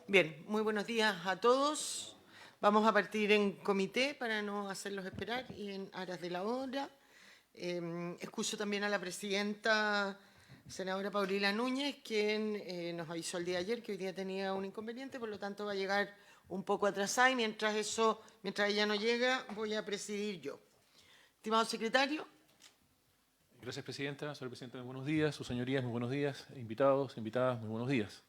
Bien, muy buenos días a todos. Vamos a partir en comité para no hacerlos esperar y en aras de la hora. Escucho también a la presidenta, senadora Paulina Núñez, quien nos avisó el día de ayer que hoy día tenía un inconveniente, por lo tanto va a llegar un poco atrasada y mientras ella no llega, voy a presidir yo. Estimado secretario. Gracias, Presidenta. Señora Presidenta, muy buenos días. Sus señorías, muy buenos días. Invitados, invitadas, muy buenos días.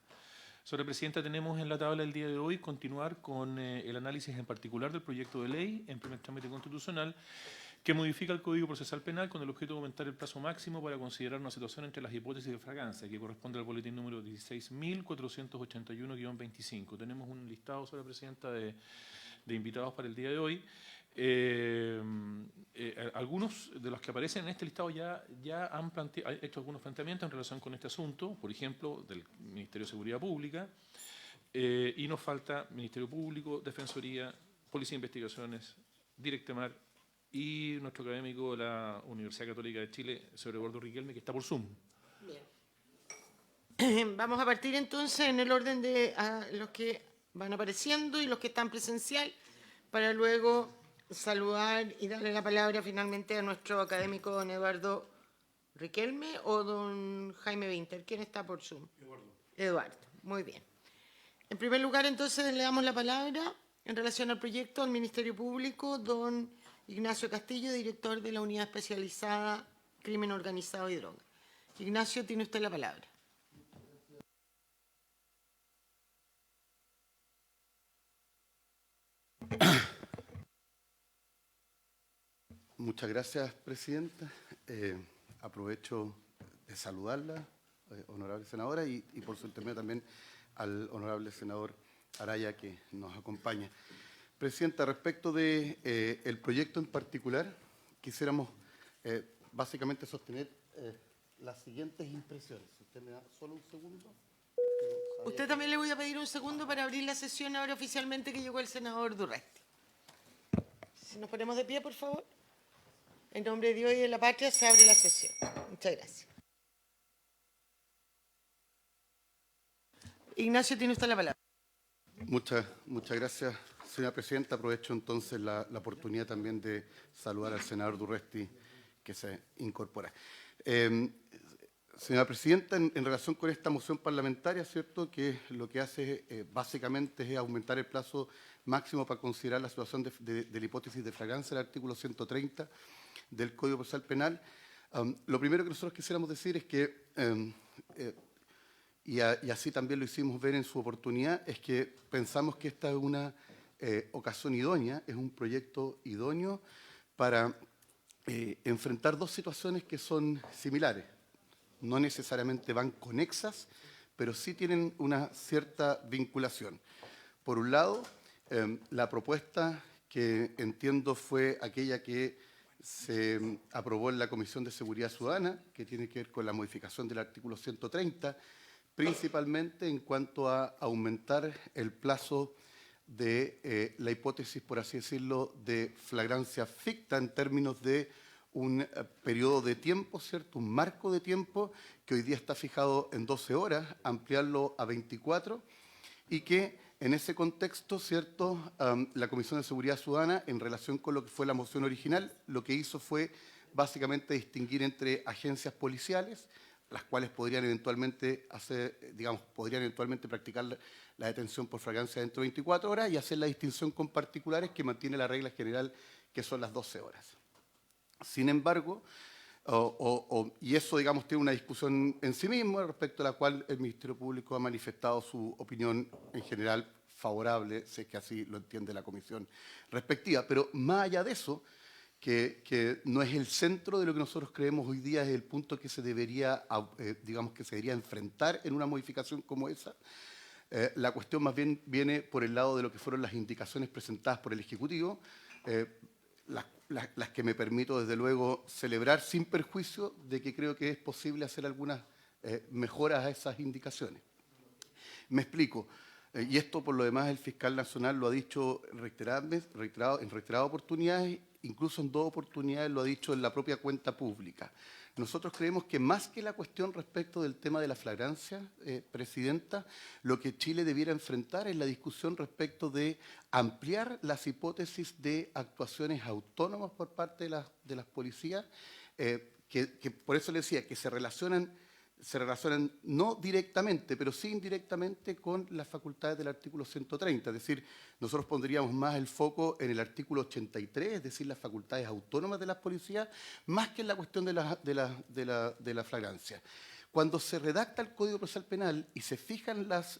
Señora Presidenta, tenemos en la tabla del día de hoy continuar con el análisis en particular del proyecto de ley en primer trámite constitucional que modifica el Código Procesal Penal con el objeto de aumentar el plazo máximo para considerar una situación entre las hipótesis de fragancia, que corresponde al boletín número 16.481-25. Tenemos un listado, señora Presidenta, de invitados para el día de hoy. Algunos de los que aparecen en este listado ya han hecho algunos planteamientos en relación con este asunto, por ejemplo, del Ministerio de Seguridad Pública, y nos falta Ministerio Público, Defensoría, Policía de Investigaciones, Directemar y nuestro académico de la Universidad Católica de Chile, señor Eduardo Riquelme, que está por Zoom. Bien. Vamos a partir entonces en el orden de los que van apareciendo y los que están presencial, para luego saludar y darle la palabra finalmente a nuestro académico don Eduardo Riquelme o don Jaime Winter. ¿Quién está por Zoom? Eduardo. Muy bien. En primer lugar, entonces, le damos la palabra en relación al proyecto al Ministerio Público, don Ignacio Castillo, director de la Unidad Especializada Crimen Organizado y Droga. Ignacio, tiene usted la palabra. Muchas gracias, Presidenta. Aprovecho de saludarla, honorable senadora, y por su intermedio también al honorable senador Araya, que nos acompaña. Presidenta, respecto del el proyecto en particular, quisiéramos básicamente sostener las siguientes impresiones. Si usted me da solo un segundo. Usted también le voy a pedir un segundo para abrir la sesión ahora oficialmente que llegó el senador Durresti. Si nos ponemos de pie, por favor. En nombre de Dios y de la patria se abre la sesión. Muchas gracias. Ignacio, tiene usted la palabra. Muchas gracias, señora Presidenta. Aprovecho entonces la oportunidad también de saludar al senador Durresti, que se incorpora. Señora Presidenta, en relación con esta moción parlamentaria, ¿cierto?, que lo que hace básicamente es aumentar el plazo máximo para considerar la situación de la hipótesis de fragancia del artículo 130 del Código Procesal Penal. Lo primero que nosotros quisiéramos decir es que, y así también lo hicimos ver en su oportunidad, es que pensamos que esta es una ocasión idónea, es un proyecto idóneo para enfrentar dos situaciones que son similares. No necesariamente van conexas, pero sí tienen una cierta vinculación. Por un lado, la propuesta que entiendo fue aquella que se aprobó en la Comisión de Seguridad Ciudadana, que tiene que ver con la modificación del artículo 130, principalmente en cuanto a aumentar el plazo de la hipótesis, por así decirlo, de flagrancia ficta en términos de un periodo de tiempo, ¿cierto?, un marco de tiempo que hoy día está fijado en 12 horas, ampliarlo a 24, y que en ese contexto, ¿cierto?, la Comisión de Seguridad Ciudadana, en relación con lo que fue la moción original, lo que hizo fue básicamente distinguir entre agencias policiales, las cuales podrían eventualmente practicar la detención por fragancia dentro de 24 horas, y hacer la distinción con particulares, que mantiene la regla general, que son las 12 horas. Sin embargo, y eso, digamos, tiene una discusión en sí mismo, respecto a la cual el Ministerio Público ha manifestado su opinión en general favorable, sé que así lo entiende la comisión respectiva. Pero más allá de eso, que no es el centro de lo que nosotros creemos hoy día, es el punto que se debería, digamos, que se debería enfrentar en una modificación como esa. La cuestión más bien viene por el lado de lo que fueron las indicaciones presentadas por el Ejecutivo, las que me permito, desde luego, celebrar sin perjuicio de que creo que es posible hacer algunas mejoras a esas indicaciones. Me explico. Y esto, por lo demás, el fiscal nacional lo ha dicho en reiteradas oportunidades, incluso en 2 oportunidades lo ha dicho en la propia cuenta pública. Nosotros creemos que más que la cuestión respecto del tema de la flagrancia, Presidenta, lo que Chile debiera enfrentar es la discusión respecto de ampliar las hipótesis de actuaciones autónomas por parte de las policías, que por eso le decía que se relacionan no directamente, pero sí indirectamente con las facultades del artículo 130. Es decir, nosotros pondríamos más el foco en el artículo 83, es decir, las facultades autónomas de las policías, más que en la cuestión de la flagrancia. Cuando se redacta el Código Procesal Penal y se fijan las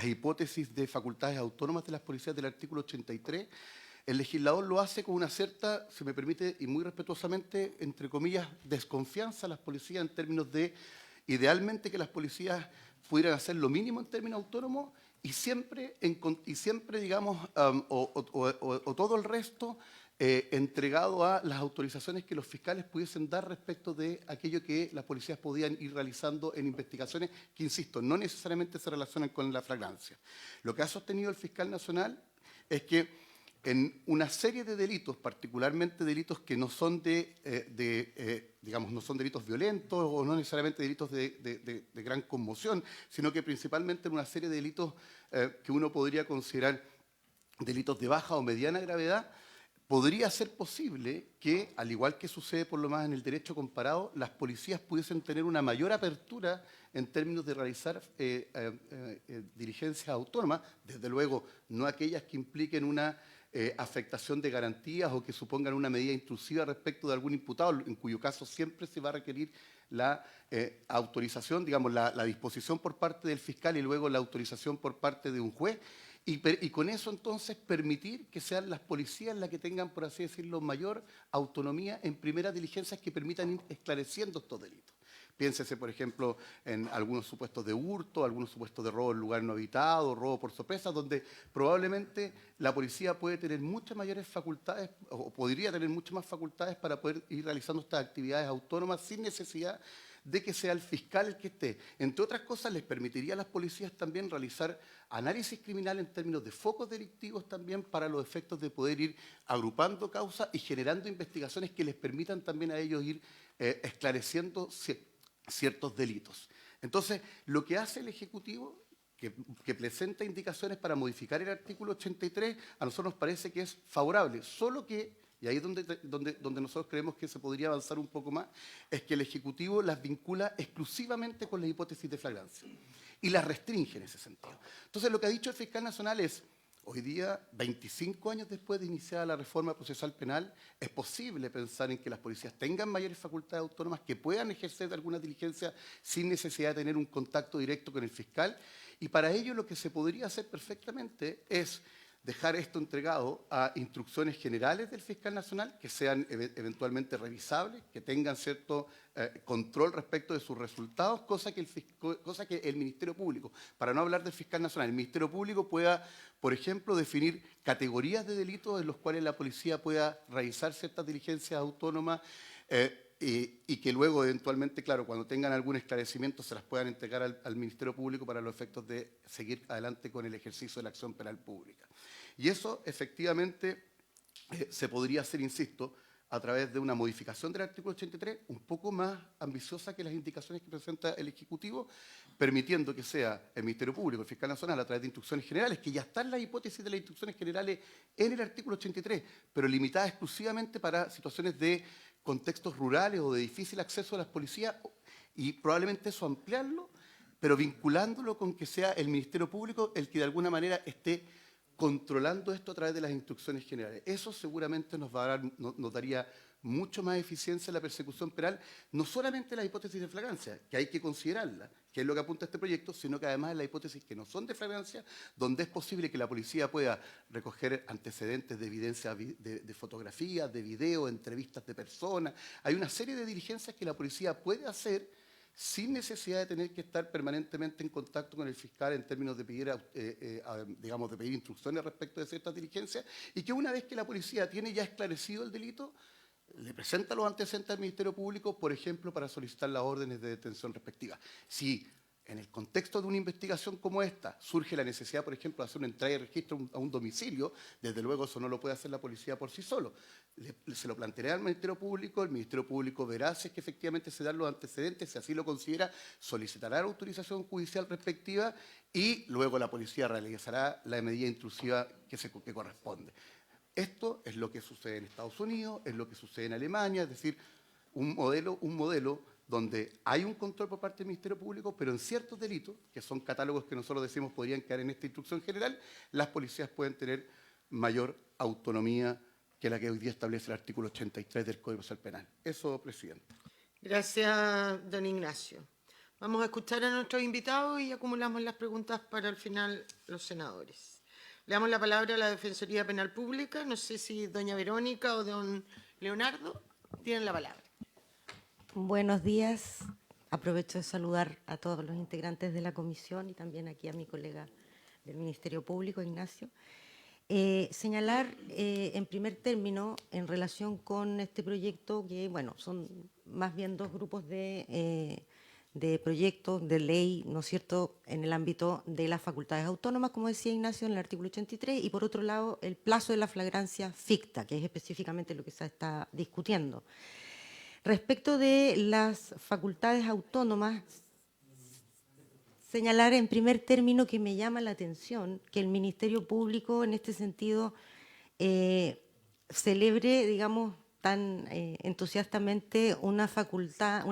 hipótesis de facultades autónomas de las policías del artículo 83, el legislador lo hace con una cierta, se me permite, y muy respetuosamente, entre comillas, desconfianza a las policías en términos de, idealmente, que las policías pudieran hacer lo mínimo en términos autónomos y siempre digamos, o todo el resto entregado a las autorizaciones que los fiscales pudiesen dar respecto de aquello que las policías podían ir realizando en investigaciones que, insisto, no necesariamente se relacionan con la flagrancia. Lo que ha sostenido el fiscal nacional es que en una serie de delitos, particularmente delitos que no son digamos, no son delitos violentos o no necesariamente delitos de gran conmoción, sino que principalmente en una serie de delitos que uno podría considerar delitos de baja o mediana gravedad, podría ser posible que, al igual que sucede por lo más en el derecho comparado, las policías pudiesen tener una mayor apertura en términos de realizar diligencias autónomas, desde luego no aquellas que impliquen una afectación de garantías o que supongan una medida intrusiva respecto de algún imputado, en cuyo caso siempre se va a requerir la autorización, digamos, la disposición por parte del fiscal y luego la autorización por parte de un juez, y con eso entonces permitir que sean las policías las que tengan, por así decirlo, mayor autonomía en primeras diligencias que permitan ir esclareciendo estos delitos. Piénsese, por ejemplo, en algunos supuestos de hurto, algunos supuestos de robo en lugar no habitado, robo por sorpresa, donde probablemente la policía puede tener muchas mayores facultades, o podría tener muchas más facultades para poder ir realizando estas actividades autónomas sin necesidad de que sea el fiscal el que esté. Entre otras cosas, les permitiría a las policías también realizar análisis criminal en términos de focos delictivos también para los efectos de poder ir agrupando causas y generando investigaciones que les permitan también a ellos ir esclareciendo ciertos delitos. Entonces, lo que hace el Ejecutivo, que presenta indicaciones para modificar el artículo 83, a nosotros nos parece que es favorable, solo que, y ahí es donde nosotros creemos que se podría avanzar un poco más, es que el Ejecutivo las vincula exclusivamente con las hipótesis de flagrancia y las restringe en ese sentido. Entonces, lo que ha dicho el fiscal nacional es: hoy día, 25 años después de iniciada la reforma procesal penal, es posible pensar en que las policías tengan mayores facultades autónomas, que puedan ejercer alguna diligencia sin necesidad de tener un contacto directo con el fiscal, y para ello lo que se podría hacer perfectamente es dejar esto entregado a instrucciones generales del fiscal nacional, que sean eventualmente revisables, que tengan cierto control respecto de sus resultados, cosa que el Ministerio Público, para no hablar del fiscal nacional, el Ministerio Público pueda, por ejemplo, definir categorías de delitos en los cuales la policía pueda realizar ciertas diligencias autónomas y que luego, eventualmente, claro, cuando tengan algún esclarecimiento, se las puedan entregar al Ministerio Público para los efectos de seguir adelante con el ejercicio de la acción penal pública. Y eso, efectivamente, se podría hacer, insisto, a través de una modificación del artículo 83, un poco más ambiciosa que las indicaciones que presenta el Ejecutivo, permitiendo que sea el Ministerio Público, el Fiscal Nacional, a través de instrucciones generales, que ya están las hipótesis de las instrucciones generales en el artículo 83, pero limitadas exclusivamente para situaciones de contextos rurales o de difícil acceso a las policías, y probablemente eso ampliarlo, pero vinculándolo con que sea el Ministerio Público el que de alguna manera esté controlando esto a través de las instrucciones generales. Eso seguramente nos daría mucho más eficiencia en la persecución penal, no solamente las hipótesis de flagrancia, que hay que considerarla, que es lo que apunta este proyecto, sino que además las hipótesis que no son de flagrancia, donde es posible que la policía pueda recoger antecedentes de evidencia de fotografías, de video, entrevistas de personas. Hay una serie de diligencias que la policía puede hacer sin necesidad de tener que estar permanentemente en contacto con el fiscal en términos de pedir, digamos, de pedir instrucciones respecto de ciertas diligencias, y que una vez que la policía tiene ya esclarecido el delito, le presenta los antecedentes al Ministerio Público, por ejemplo, para solicitar las órdenes de detención respectivas. Si en el contexto de una investigación como esta, surge la necesidad, por ejemplo, de hacer una entrada y registro a un domicilio, desde luego eso no lo puede hacer la policía por sí solo. Se lo planteará al Ministerio Público, el Ministerio Público verá si es que efectivamente se dan los antecedentes, si así lo considera, solicitará la autorización judicial respectiva y luego la policía realizará la medida intrusiva que corresponde. Esto es lo que sucede en Estados Unidos, es lo que sucede en Alemania, es decir, un modelo donde hay un control por parte del Ministerio Público, pero en ciertos delitos, que son catálogos que nosotros decimos podrían quedar en esta instrucción general, las policías pueden tener mayor autonomía que la que hoy día establece el artículo 83 del Código Procesal Penal. Eso, presidente. Gracias, don Ignacio. Vamos a escuchar a nuestros invitados y acumulamos las preguntas para al final los senadores. Le damos la palabra a la Defensoría Penal Pública. No sé si doña Verónica o don Leonardo tienen la palabra. Buenos días. Aprovecho de saludar a todos los integrantes de la comisión y también aquí a mi colega del Ministerio Público, Ignacio. Señalar en primer término, en relación con este proyecto, que bueno, son más bien dos grupos de proyectos de ley, ¿no es cierto?, en el ámbito de las facultades autónomas, como decía Ignacio, en el artículo 83, y por otro lado, el plazo de la flagrancia ficta, que es específicamente lo que se está discutiendo. Respecto de las facultades autónomas, señalar en primer término que me llama la atención que el Ministerio Público en este sentido celebre, digamos, tan entusiastamente una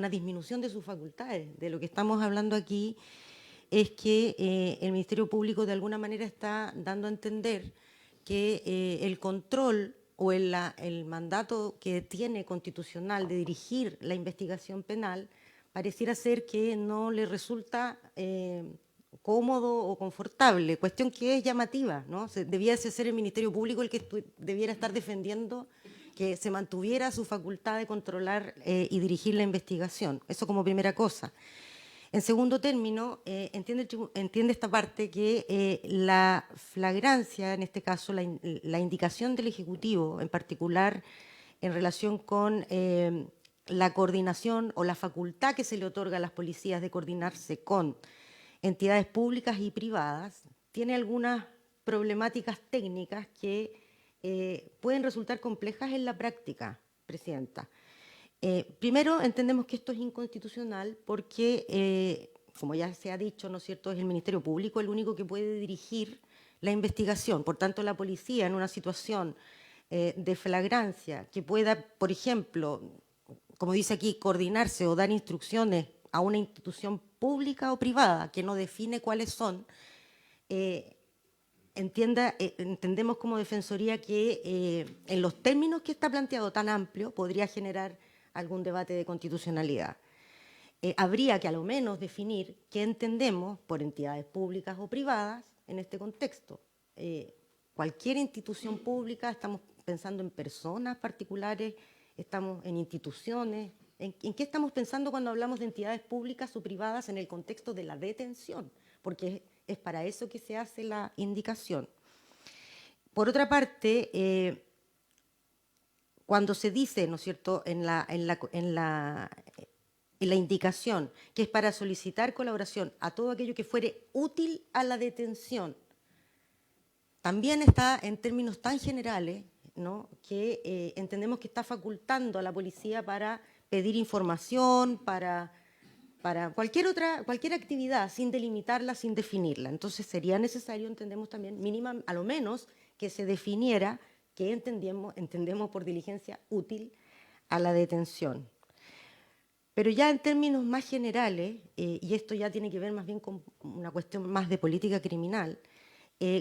disminución de sus facultades. De lo que estamos hablando aquí es que el Ministerio Público de alguna manera está dando a entender que el control o el mandato que tiene constitucional de dirigir la investigación penal pareciera ser que no le resulta cómodo o confortable, cuestión que es llamativa, ¿no? Debiese ser el Ministerio Público el que debiera estar defendiendo que se mantuviera su facultad de controlar y dirigir la investigación. Eso como primera cosa. En segundo término, entiende esta parte que la flagrancia, en este caso la indicación del Ejecutivo, en particular en relación con la coordinación o la facultad que se le otorga a las policías de coordinarse con entidades públicas y privadas, tiene algunas problemáticas técnicas que pueden resultar complejas en la práctica, Presidenta. Primero, entendemos que esto es inconstitucional porque, como ya se ha dicho, ¿no es cierto?, es el Ministerio Público el único que puede dirigir la investigación. Por tanto, la policía en una situación de flagrancia que pueda, por ejemplo, como dice aquí, coordinarse o dar instrucciones a una institución pública o privada que no define cuáles son, entendemos como Defensoría que en los términos que está planteado tan amplio podría generar algún debate de constitucionalidad. Habría que a lo menos definir qué entendemos por entidades públicas o privadas en este contexto. Cualquier institución pública, estamos pensando en personas particulares, estamos en instituciones. ¿En qué estamos pensando cuando hablamos de entidades públicas o privadas en el contexto de la detención? Porque es para eso que se hace la indicación. Por otra parte, cuando se dice, ¿no es cierto?, en la indicación que es para solicitar colaboración a todo aquello que fuere útil a la detención, también está en términos tan generales, ¿no?, que entendemos que está facultando a la policía para pedir información, para cualquier actividad, sin delimitarla, sin definirla. Entonces sería necesario, entendemos también, mínima, a lo menos, que se definiera qué entendemos por diligencia útil a la detención. Pero ya en términos más generales, y esto ya tiene que ver más bien con una cuestión más de política criminal,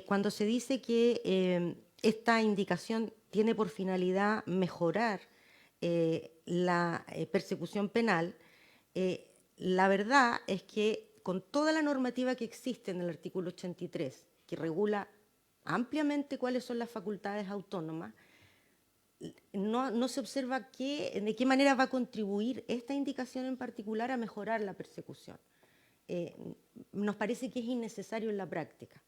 cuando se dice que esta indicación tiene por finalidad mejorar la persecución penal, la verdad es que con toda la normativa que existe en el artículo 83, que regula ampliamente cuáles son las facultades autónomas, no se observa de qué manera va a contribuir esta indicación en particular a mejorar la persecución. Nos parece que es innecesario en la práctica.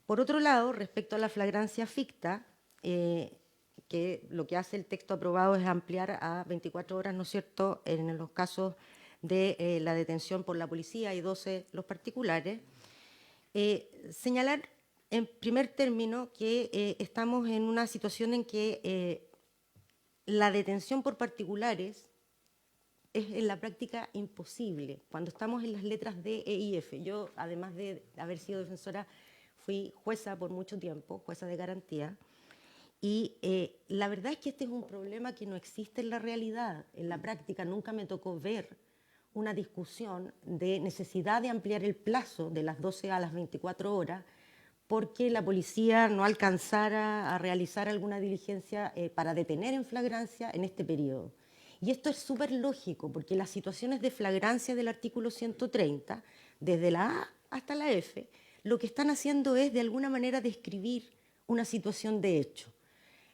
Por otro lado, respecto a la flagrancia ficta, que lo que hace el texto aprobado es ampliar a 24 horas, ¿no es cierto?, en los casos de la detención por la policía y 12 los particulares. Señalar en primer término que estamos en una situación en que la detención por particulares es en la práctica imposible. Cuando estamos en las letras D, E y F, yo, además de haber sido defensora, fui jueza por mucho tiempo, jueza de garantía, y la verdad es que este es un problema que no existe en la realidad, en la práctica. Nunca me tocó ver una discusión de necesidad de ampliar el plazo de las 12 a las 24 horas porque la policía no alcanzara a realizar alguna diligencia para detener en flagrancia en este periodo. Y esto es súper lógico, porque las situaciones de flagrancia del artículo 130, desde la A hasta la F, lo que están haciendo es, de alguna manera, describir una situación de hecho.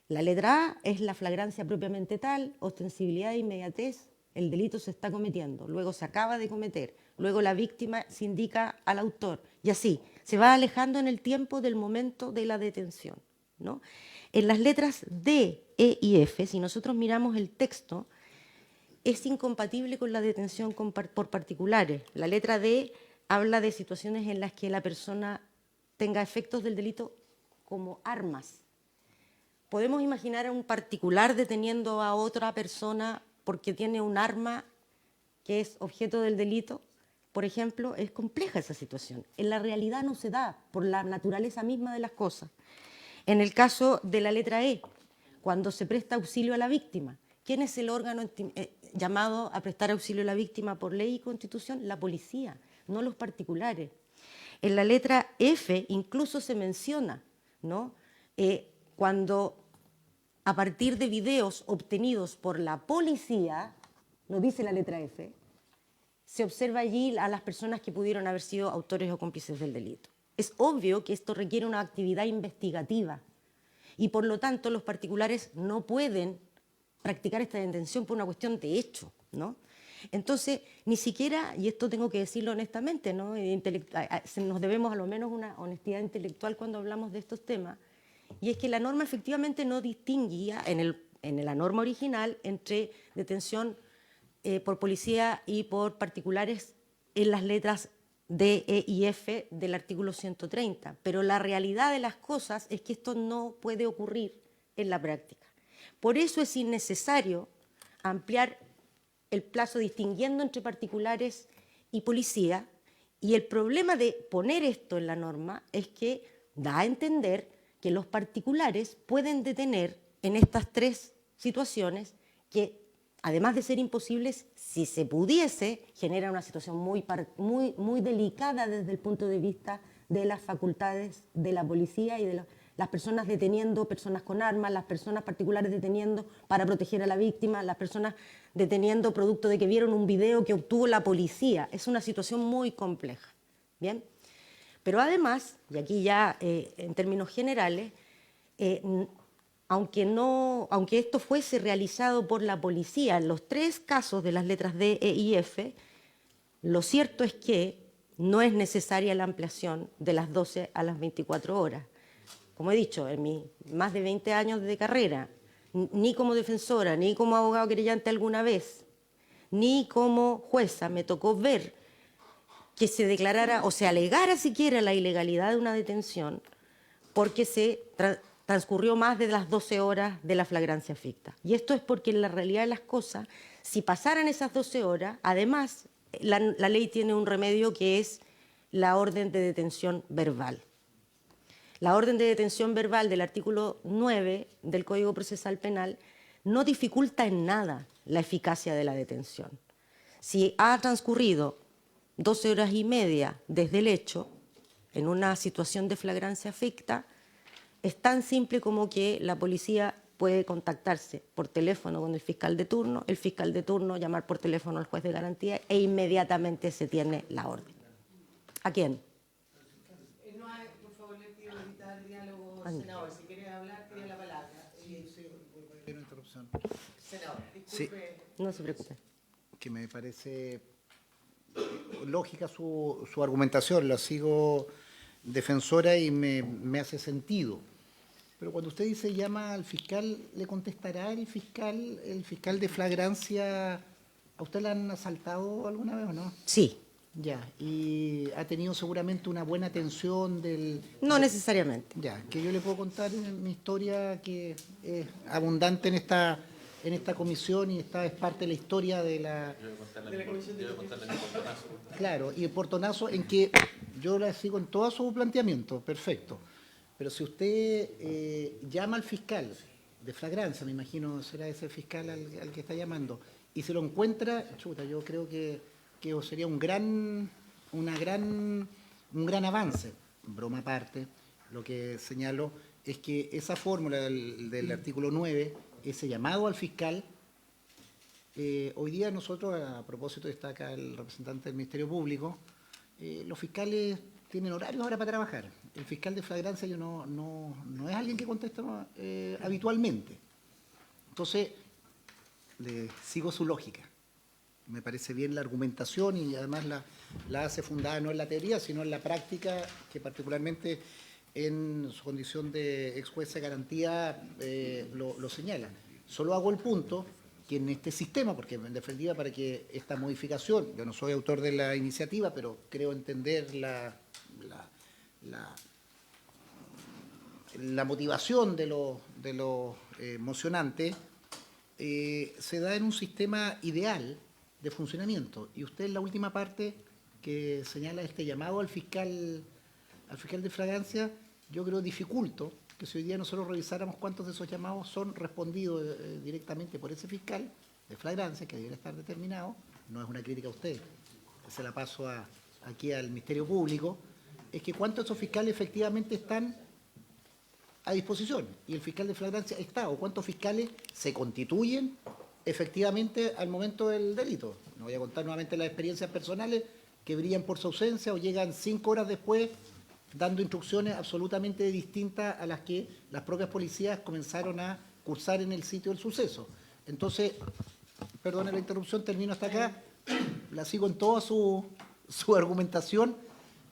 La letra A es la flagrancia propiamente tal, ostensibilidad e inmediatez, el delito se está cometiendo, luego se acaba de cometer, luego la víctima se indica al autor, y así, se va alejando en el tiempo del momento de la detención, ¿no? En las letras D, E y F, si nosotros miramos el texto, es incompatible con la detención por particulares. La letra D habla de situaciones en las que la persona tenga efectos del delito como armas. ¿Podemos imaginar a un particular deteniendo a otra persona porque tiene un arma que es objeto del delito? Por ejemplo, es compleja esa situación. En la realidad no se da por la naturaleza misma de las cosas. En el caso de la letra E, cuando se presta auxilio a la víctima, ¿quién es el órgano llamado a prestar auxilio a la víctima por ley y constitución? La policía, no los particulares. En la letra F incluso se menciona, ¿no? Cuando a partir de videos obtenidos por la policía, lo dice la letra F, se observa allí a las personas que pudieron haber sido autores o cómplices del delito. Es obvio que esto requiere una actividad investigativa y, por lo tanto, los particulares no pueden practicar esta detención por una cuestión de hecho, ¿no? Entonces, ni siquiera, y esto tengo que decirlo honestamente, ¿no? Nos debemos a lo menos una honestidad intelectual cuando hablamos de estos temas, y es que la norma efectivamente no distinguía en la norma original entre detención por policía y por particulares en las letras D, E y F del artículo 130. Pero la realidad de las cosas es que esto no puede ocurrir en la práctica. Por eso es innecesario ampliar el plazo distinguiendo entre particulares y policía. Y el problema de poner esto en la norma es que da a entender que los particulares pueden detener en estas tres situaciones que, además de ser imposibles, si se pudiese, genera una situación muy delicada desde el punto de vista de las facultades de la policía y de las personas deteniendo personas con armas, las personas particulares deteniendo para proteger a la víctima, las personas deteniendo producto de que vieron un video que obtuvo la policía. Es una situación muy compleja. ¿Bien? Pero además, y aquí ya en términos generales, aunque esto fuese realizado por la policía en los tres casos de las letras D, E y F, lo cierto es que no es necesaria la ampliación de las 12 a las 24 horas. Como he dicho, en mis más de 20 años de carrera, ni como defensora, ni como abogado querellante alguna vez, ni como jueza, me tocó ver que se declarara o se alegara siquiera la ilegalidad de una detención porque se transcurrió más de las 12 horas de la flagrancia ficta. Y esto es porque en la realidad de las cosas, si pasaran esas 12 horas, además la ley tiene un remedio que es la orden de detención verbal. La orden de detención verbal del artículo 9 del Código Procesal Penal no dificulta en nada la eficacia de la detención. Si ha transcurrido 12 horas y media desde el hecho, en una situación de flagrancia ficta, es tan simple como que la policía puede contactarse por teléfono con el fiscal de turno llamar por teléfono al juez de garantía e inmediatamente se tiene la orden. ¿A quién? No hay, por favor, le pido evitar diálogo, senador. Si quiere hablar, pide la palabra. Una interrupción. Senador, disculpe. Sí, no se preocupe. Que me parece lógica su argumentación, la sigo defensora y me hace sentido. Pero cuando usted dice llama al fiscal, ¿le contestará el fiscal de flagrancia ¿A usted la han asaltado alguna vez o no? Sí, Ya, y ha tenido seguramente una buena atención del... no necesariamente. Ya, que yo le puedo contar mi historia que es abundante en esta comisión y esta es parte de la historia de la... Claro, y el portonazo en que yo la sigo en todo su planteamiento, perfecto. Pero si usted llama al fiscal de flagrancia, me imagino será ese fiscal al que está llamando, y se lo encuentra, chuta, yo creo que sería un gran avance. Broma aparte, lo que señalo es que esa fórmula del artículo 9, ese llamado al fiscal, hoy día nosotros, a propósito, está acá el representante del Ministerio Público, los fiscales tienen horarios ahora para trabajar. El fiscal de flagrancia no es alguien que contesta habitualmente. Entonces, le sigo su lógica. Me parece bien la argumentación y además la hace fundada no en la teoría, sino en la práctica, que particularmente en su condición de ex juez de garantía lo señala. Solo hago el punto que en este sistema, porque en definitiva para que esta modificación, yo no soy autor de la iniciativa, pero creo entender la motivación de lo mocionante, se da en un sistema ideal de funcionamiento. Y usted en la última parte que señala este llamado al fiscal de flagrancia, yo creo dificulto que si hoy día nosotros revisáramos cuántos de esos llamados son respondidos directamente por ese fiscal de flagrancia, que debería estar determinado, no es una crítica a usted, se la paso aquí al Ministerio Público, es que cuántos de esos fiscales efectivamente están a disposición y el fiscal de flagrancia está, o cuántos fiscales se constituyen efectivamente al momento del delito. No voy a contar nuevamente las experiencias personales que brillan por su ausencia o llegan 5 horas después dando instrucciones absolutamente distintas a las que las propias policías comenzaron a cursar en el sitio del suceso. Entonces, perdone la interrupción, termino hasta acá, la sigo en toda su argumentación,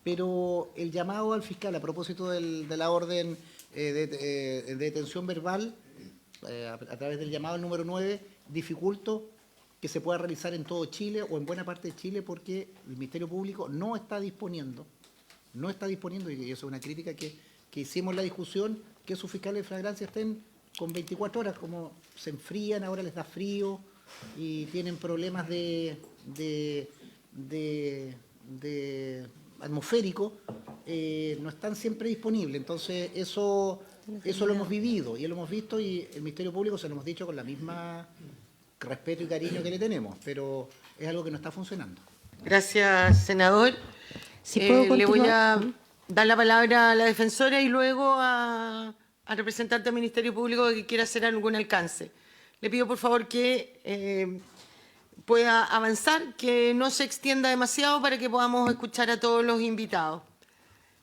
pero el llamado al fiscal a propósito de la orden de detención verbal, a través del llamado al número 9, dificulto que se pueda realizar en todo Chile o en buena parte de Chile porque el Ministerio Público no está disponiendo, y eso es una crítica que hicimos en la discusión, que sus fiscales de flagrancia estén con 24 horas, como se enfrían, ahora les da frío y tienen problemas de atmosférico, no están siempre disponibles. Entonces, eso lo hemos vivido y lo hemos visto y el Ministerio Público se lo hemos dicho con la misma respeto y cariño que le tenemos, pero es algo que no está funcionando. Gracias, senador. Si puedo le voy a continuar. dar la palabra a la defensora y luego al representante del Ministerio Público que quiera hacer algún alcance. Le pido, por favor, que pueda avanzar, que no se extienda demasiado para que podamos escuchar a todos los invitados.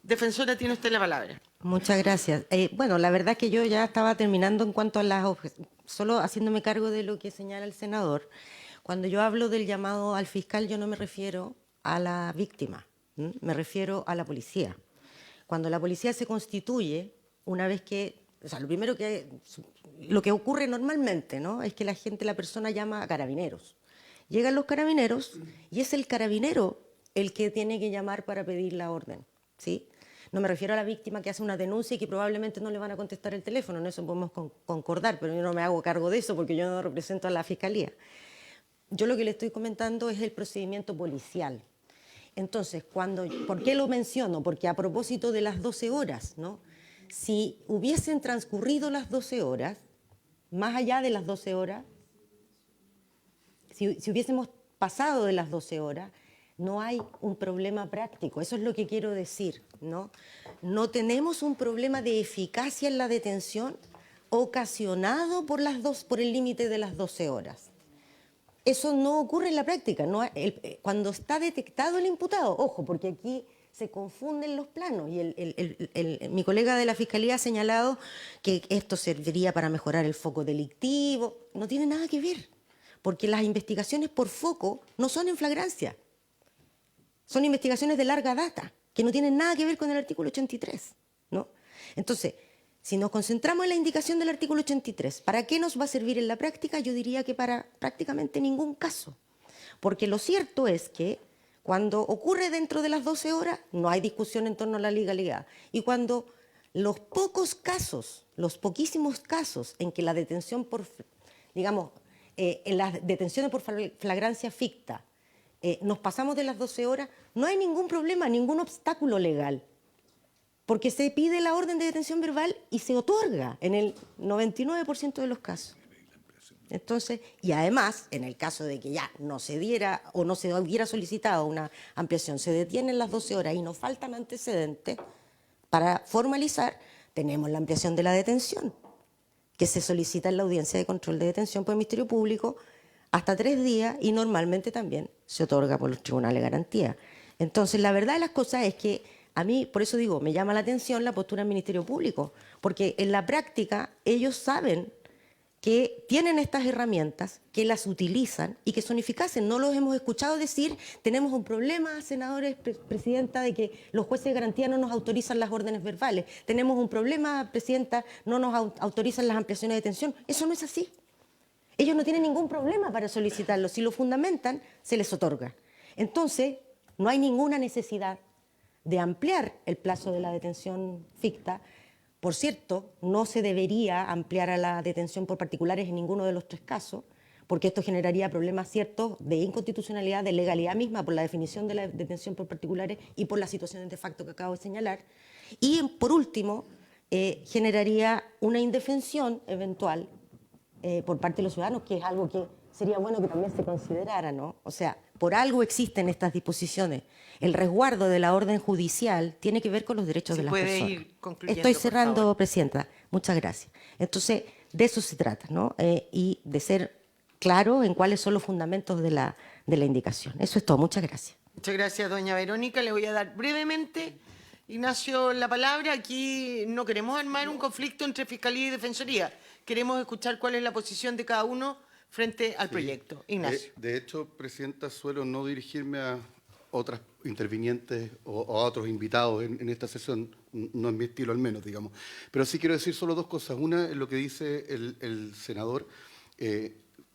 Defensora, tiene usted la palabra. Muchas gracias. Bueno, la verdad que yo ya estaba terminando en cuanto a solo haciéndome cargo de lo que señala el senador. Cuando yo hablo del llamado al fiscal, yo no me refiero a la víctima, me refiero a la policía. Cuando la policía se constituye, una vez que, o sea, lo que ocurre normalmente, ¿no?, es que la persona llama a carabineros. Llegan los carabineros y es el carabinero el que tiene que llamar para pedir la orden, ¿sí? No me refiero a la víctima que hace una denuncia y que probablemente no le van a contestar el teléfono, en eso podemos concordar, pero yo no me hago cargo de eso porque yo no represento a la Fiscalía. Yo lo que le estoy comentando es el procedimiento policial. Entonces, ¿por qué lo menciono? Porque a propósito de las 12 horas, ¿no? Si hubiesen transcurrido las 12 horas, más allá de las 12 horas, si hubiésemos pasado de las 12 horas, no hay un problema práctico. Eso es lo que quiero decir, ¿no? No tenemos un problema de eficacia en la detención ocasionado por el límite de las 12 horas. Eso no ocurre en la práctica. Cuando está detectado el imputado, ojo, porque aquí se confunden los planos y mi colega de la Fiscalía ha señalado que esto serviría para mejorar el foco delictivo. No tiene nada que ver, porque las investigaciones por foco no son en flagrancia. Son investigaciones de larga data, que no tienen nada que ver con el artículo 83, ¿no? Entonces, si nos concentramos en la indicación del artículo 83, ¿para qué nos va a servir en la práctica? Yo diría que para prácticamente ningún caso. Porque lo cierto es que cuando ocurre dentro de las 12 horas, no hay discusión en torno a la legalidad. Y cuando los poquísimos casos en que la detención por, digamos, en las detenciones por flagrancia ficta, nos pasamos de las 12 horas, no hay ningún problema, ningún obstáculo legal. Porque se pide la orden de detención verbal y se otorga en el 99% de los casos. Entonces, y además, en el caso de que ya no se diera o no se hubiera solicitado una ampliación, se detienen las 12 horas y nos faltan antecedentes para formalizar, tenemos la ampliación de la detención, que se solicita en la audiencia de control de detención por el Ministerio Público hasta 3 días y normalmente también se otorga por los tribunales de garantía. Entonces, la verdad de las cosas es que a mí, por eso digo, me llama la atención la postura del Ministerio Público, porque en la práctica ellos saben que tienen estas herramientas, que las utilizan y que son eficaces. No los hemos escuchado decir, tenemos un problema, senadores, presidenta, de que los jueces de garantía no nos autorizan las órdenes verbales. Tenemos un problema, presidenta, no nos autorizan las ampliaciones de detención. Eso no es así. Ellos no tienen ningún problema para solicitarlo. Si lo fundamentan, se les otorga. Entonces, no hay ninguna necesidad de ampliar el plazo de la detención ficta. Por cierto, no se debería ampliar a la detención por particulares en ninguno de los 3 casos, porque esto generaría problemas ciertos de inconstitucionalidad, de legalidad misma, por la definición de la detención por particulares y por la situación de facto que acabo de señalar. Y, por último, generaría una indefensión eventual por parte de los ciudadanos, que es algo que sería bueno que también se considerara, ¿no? O sea, por algo existen estas disposiciones. El resguardo de la orden judicial tiene que ver con los derechos de las personas. Puede ir concluyendo, Estoy por cerrando, favor. presidenta. Muchas gracias. Entonces, de eso se trata, ¿no? Y de ser claro en cuáles son los fundamentos de la indicación. Eso es todo. Muchas gracias. Muchas gracias, doña Verónica. Le voy a dar brevemente, Ignacio, la palabra. Aquí no queremos armar un conflicto entre Fiscalía y Defensoría. Queremos escuchar cuál es la posición de cada uno frente al proyecto. Ignacio. De hecho, presidenta, suelo no dirigirme a otras intervinientes o a otros invitados en esta sesión, no es mi estilo al menos, digamos. Pero sí quiero decir solo 2 cosas. Una es lo que dice el senador,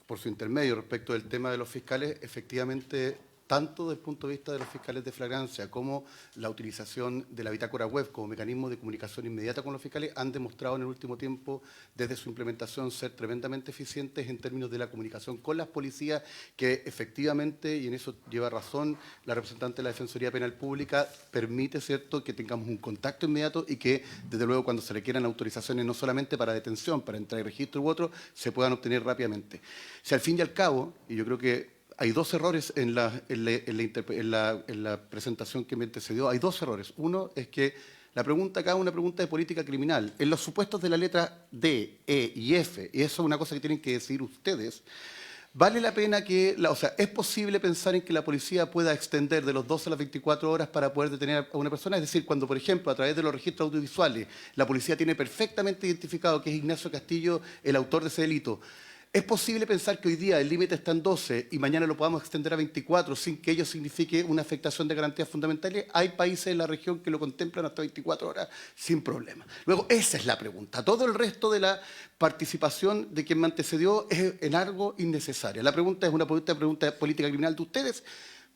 por su intermedio, respecto del tema de los fiscales. Efectivamente, tanto desde el punto de vista de los fiscales de flagrancia como la utilización de la bitácora web como mecanismo de comunicación inmediata con los fiscales han demostrado en el último tiempo, desde su implementación, ser tremendamente eficientes en términos de la comunicación con las policías, que efectivamente, y en eso lleva razón la representante de la Defensoría Penal Pública, permite, ¿cierto?, que tengamos un contacto inmediato y que, desde luego, cuando se requieran autorizaciones no solamente para detención, para entrar en registro u otro, se puedan obtener rápidamente. Si al fin y al cabo, y yo creo que hay 2 errores en la presentación que me antecedió. Hay 2 errores. Uno es que la pregunta acá es una pregunta de política criminal. En los supuestos de la letra D, E y F, y eso es una cosa que tienen que decir ustedes, vale la pena que, o sea, ¿es posible pensar en que la policía pueda extender de los 12 a las 24 horas para poder detener a una persona? Es decir, cuando, por ejemplo, a través de los registros audiovisuales, la policía tiene perfectamente identificado que es Ignacio Castillo el autor de ese delito. ¿Es posible pensar que hoy día el límite está en 12 y mañana lo podamos extender a 24 sin que ello signifique una afectación de garantías fundamentales? Hay países en la región que lo contemplan hasta 24 horas sin problema. Luego, esa es la pregunta. Todo el resto de la participación de quien me antecedió es en algo innecesaria. La pregunta es una pregunta de política criminal de ustedes.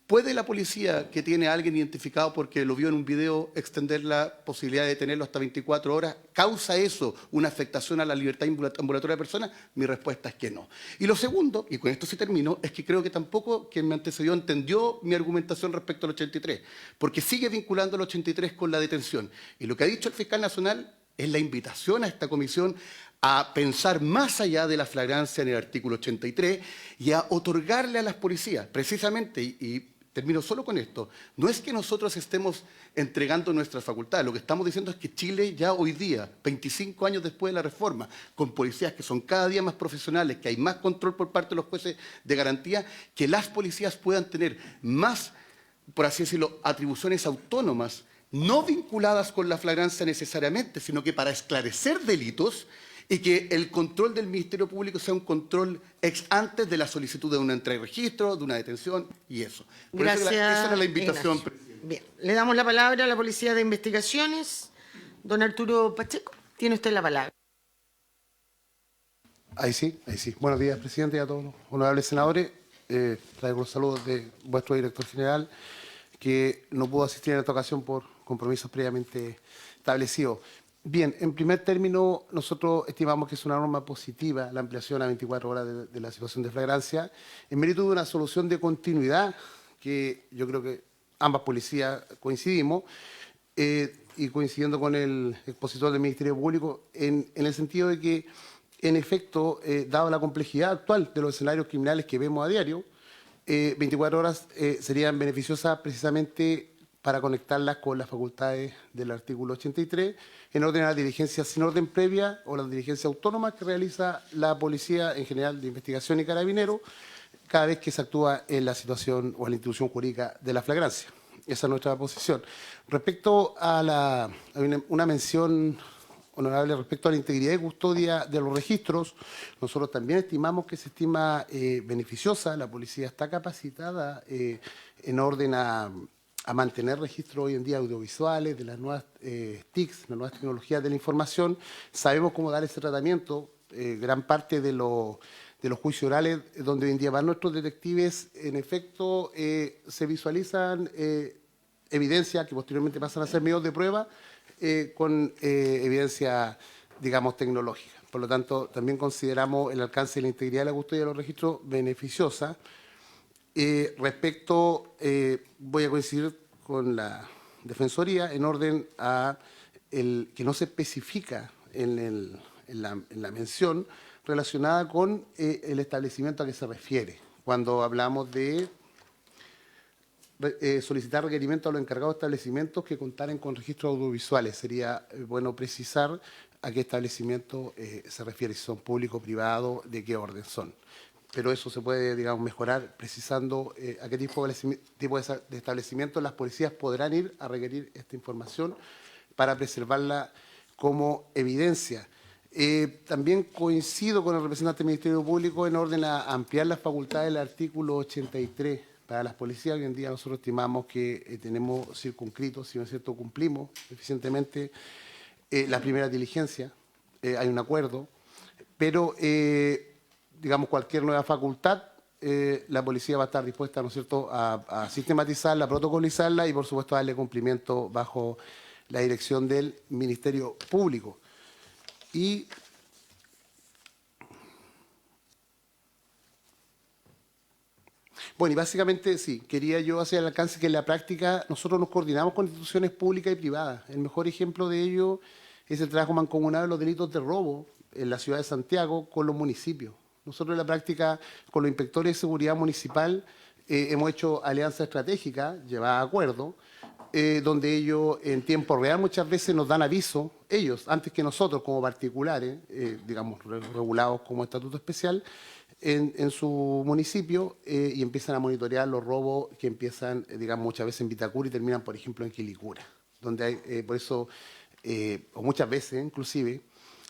¿Puede la policía, que tiene a alguien identificado porque lo vio en un video, extender la posibilidad de detenerlo hasta 24 horas? ¿Causa eso una afectación a la libertad ambulatoria de personas? Mi respuesta es que no. Y lo segundo, y con esto sí termino, es que creo que tampoco quien me antecedió entendió mi argumentación respecto al 83, porque sigue vinculando el 83 con la detención. Y lo que ha dicho el fiscal nacional es la invitación a esta comisión a pensar más allá de la flagrancia en el artículo 83 y a otorgarle a las policías, precisamente, y termino solo con esto, no es que nosotros estemos entregando nuestras facultades, lo que estamos diciendo es que Chile ya hoy día, 25 años después de la reforma, con policías que son cada día más profesionales, que hay más control por parte de los jueces de garantía, que las policías puedan tener más, por así decirlo, atribuciones autónomas, no vinculadas con la flagrancia necesariamente, sino que para esclarecer delitos, y que el control del Ministerio Público sea un control ex antes de la solicitud de una entrega de registro, de una detención y eso. Por Gracias, eso esa era la invitación. Ignacio. Bien, le damos la palabra a la Policía de Investigaciones. Don Arturo Pacheco, tiene usted la palabra. Ahí sí, ahí sí. Buenos días, presidente, y a todos los honorables senadores. traigo los saludos de vuestro director general, que no pudo asistir en esta ocasión por compromisos previamente establecidos. Bien, en primer término, nosotros estimamos que es una norma positiva la ampliación a 24 horas de la situación de flagrancia, en mérito de una solución de continuidad que yo creo que ambas policías coincidimos, y coincidiendo con el expositor del Ministerio Público, en el sentido de que, en efecto, dado la complejidad actual de los escenarios criminales que vemos a diario, 24 horas serían beneficiosas precisamente para conectarlas con las facultades del artículo 83, en orden a la diligencia sin orden previa o la diligencia autónoma que realiza la Policía en General de Investigación y Carabineros cada vez que se actúa en la situación o en la institución jurídica de la flagrancia. Esa es nuestra posición. Respecto a una mención honorable respecto a la integridad y custodia de los registros, nosotros también estimamos que se estima beneficiosa. La policía está capacitada en orden a mantener registros hoy en día audiovisuales de las nuevas TICs, las nuevas tecnologías de la información. Sabemos cómo dar ese tratamiento. Gran parte de los juicios orales donde hoy en día van nuestros detectives, en efecto, se visualizan evidencias que posteriormente pasan a ser medios de prueba con evidencia, digamos, tecnológica. Por lo tanto, también consideramos el alcance de la integridad de la custodia de los registros beneficiosa. Voy a coincidir con la Defensoría en orden a el que no se especifica en la mención relacionada con el establecimiento a que se refiere. Cuando hablamos de solicitar requerimientos a los encargados de establecimientos que contaren con registros audiovisuales, sería bueno precisar a qué establecimiento se refiere, si son públicos, privados, de qué orden son. Pero eso se puede, digamos, mejorar precisando a qué tipo de establecimientos las policías podrán ir a requerir esta información para preservarla como evidencia. También coincido con el representante del Ministerio Público en orden a ampliar las facultades del artículo 83 para las policías. Hoy en día nosotros estimamos que tenemos circunscritos, si no es cierto, cumplimos eficientemente la primera diligencia, hay un acuerdo, pero digamos cualquier nueva facultad, la policía va a estar dispuesta, ¿no es cierto?, a sistematizarla, a protocolizarla y por supuesto a darle cumplimiento bajo la dirección del Ministerio Público. Y bueno, y básicamente sí, quería yo hacer el alcance que en la práctica nosotros nos coordinamos con instituciones públicas y privadas. El mejor ejemplo de ello es el trabajo mancomunado de los delitos de robo en la ciudad de Santiago con los municipios. Nosotros en la práctica con los inspectores de seguridad municipal hemos hecho alianzas estratégicas, llevadas a acuerdo, donde ellos en tiempo real muchas veces nos dan aviso, ellos, antes que nosotros como particulares, digamos, regulados como estatuto especial, en su municipio y empiezan a monitorear los robos que empiezan, digamos, muchas veces en Vitacura y terminan, por ejemplo, en Quilicura, donde hay, por eso, o muchas veces inclusive,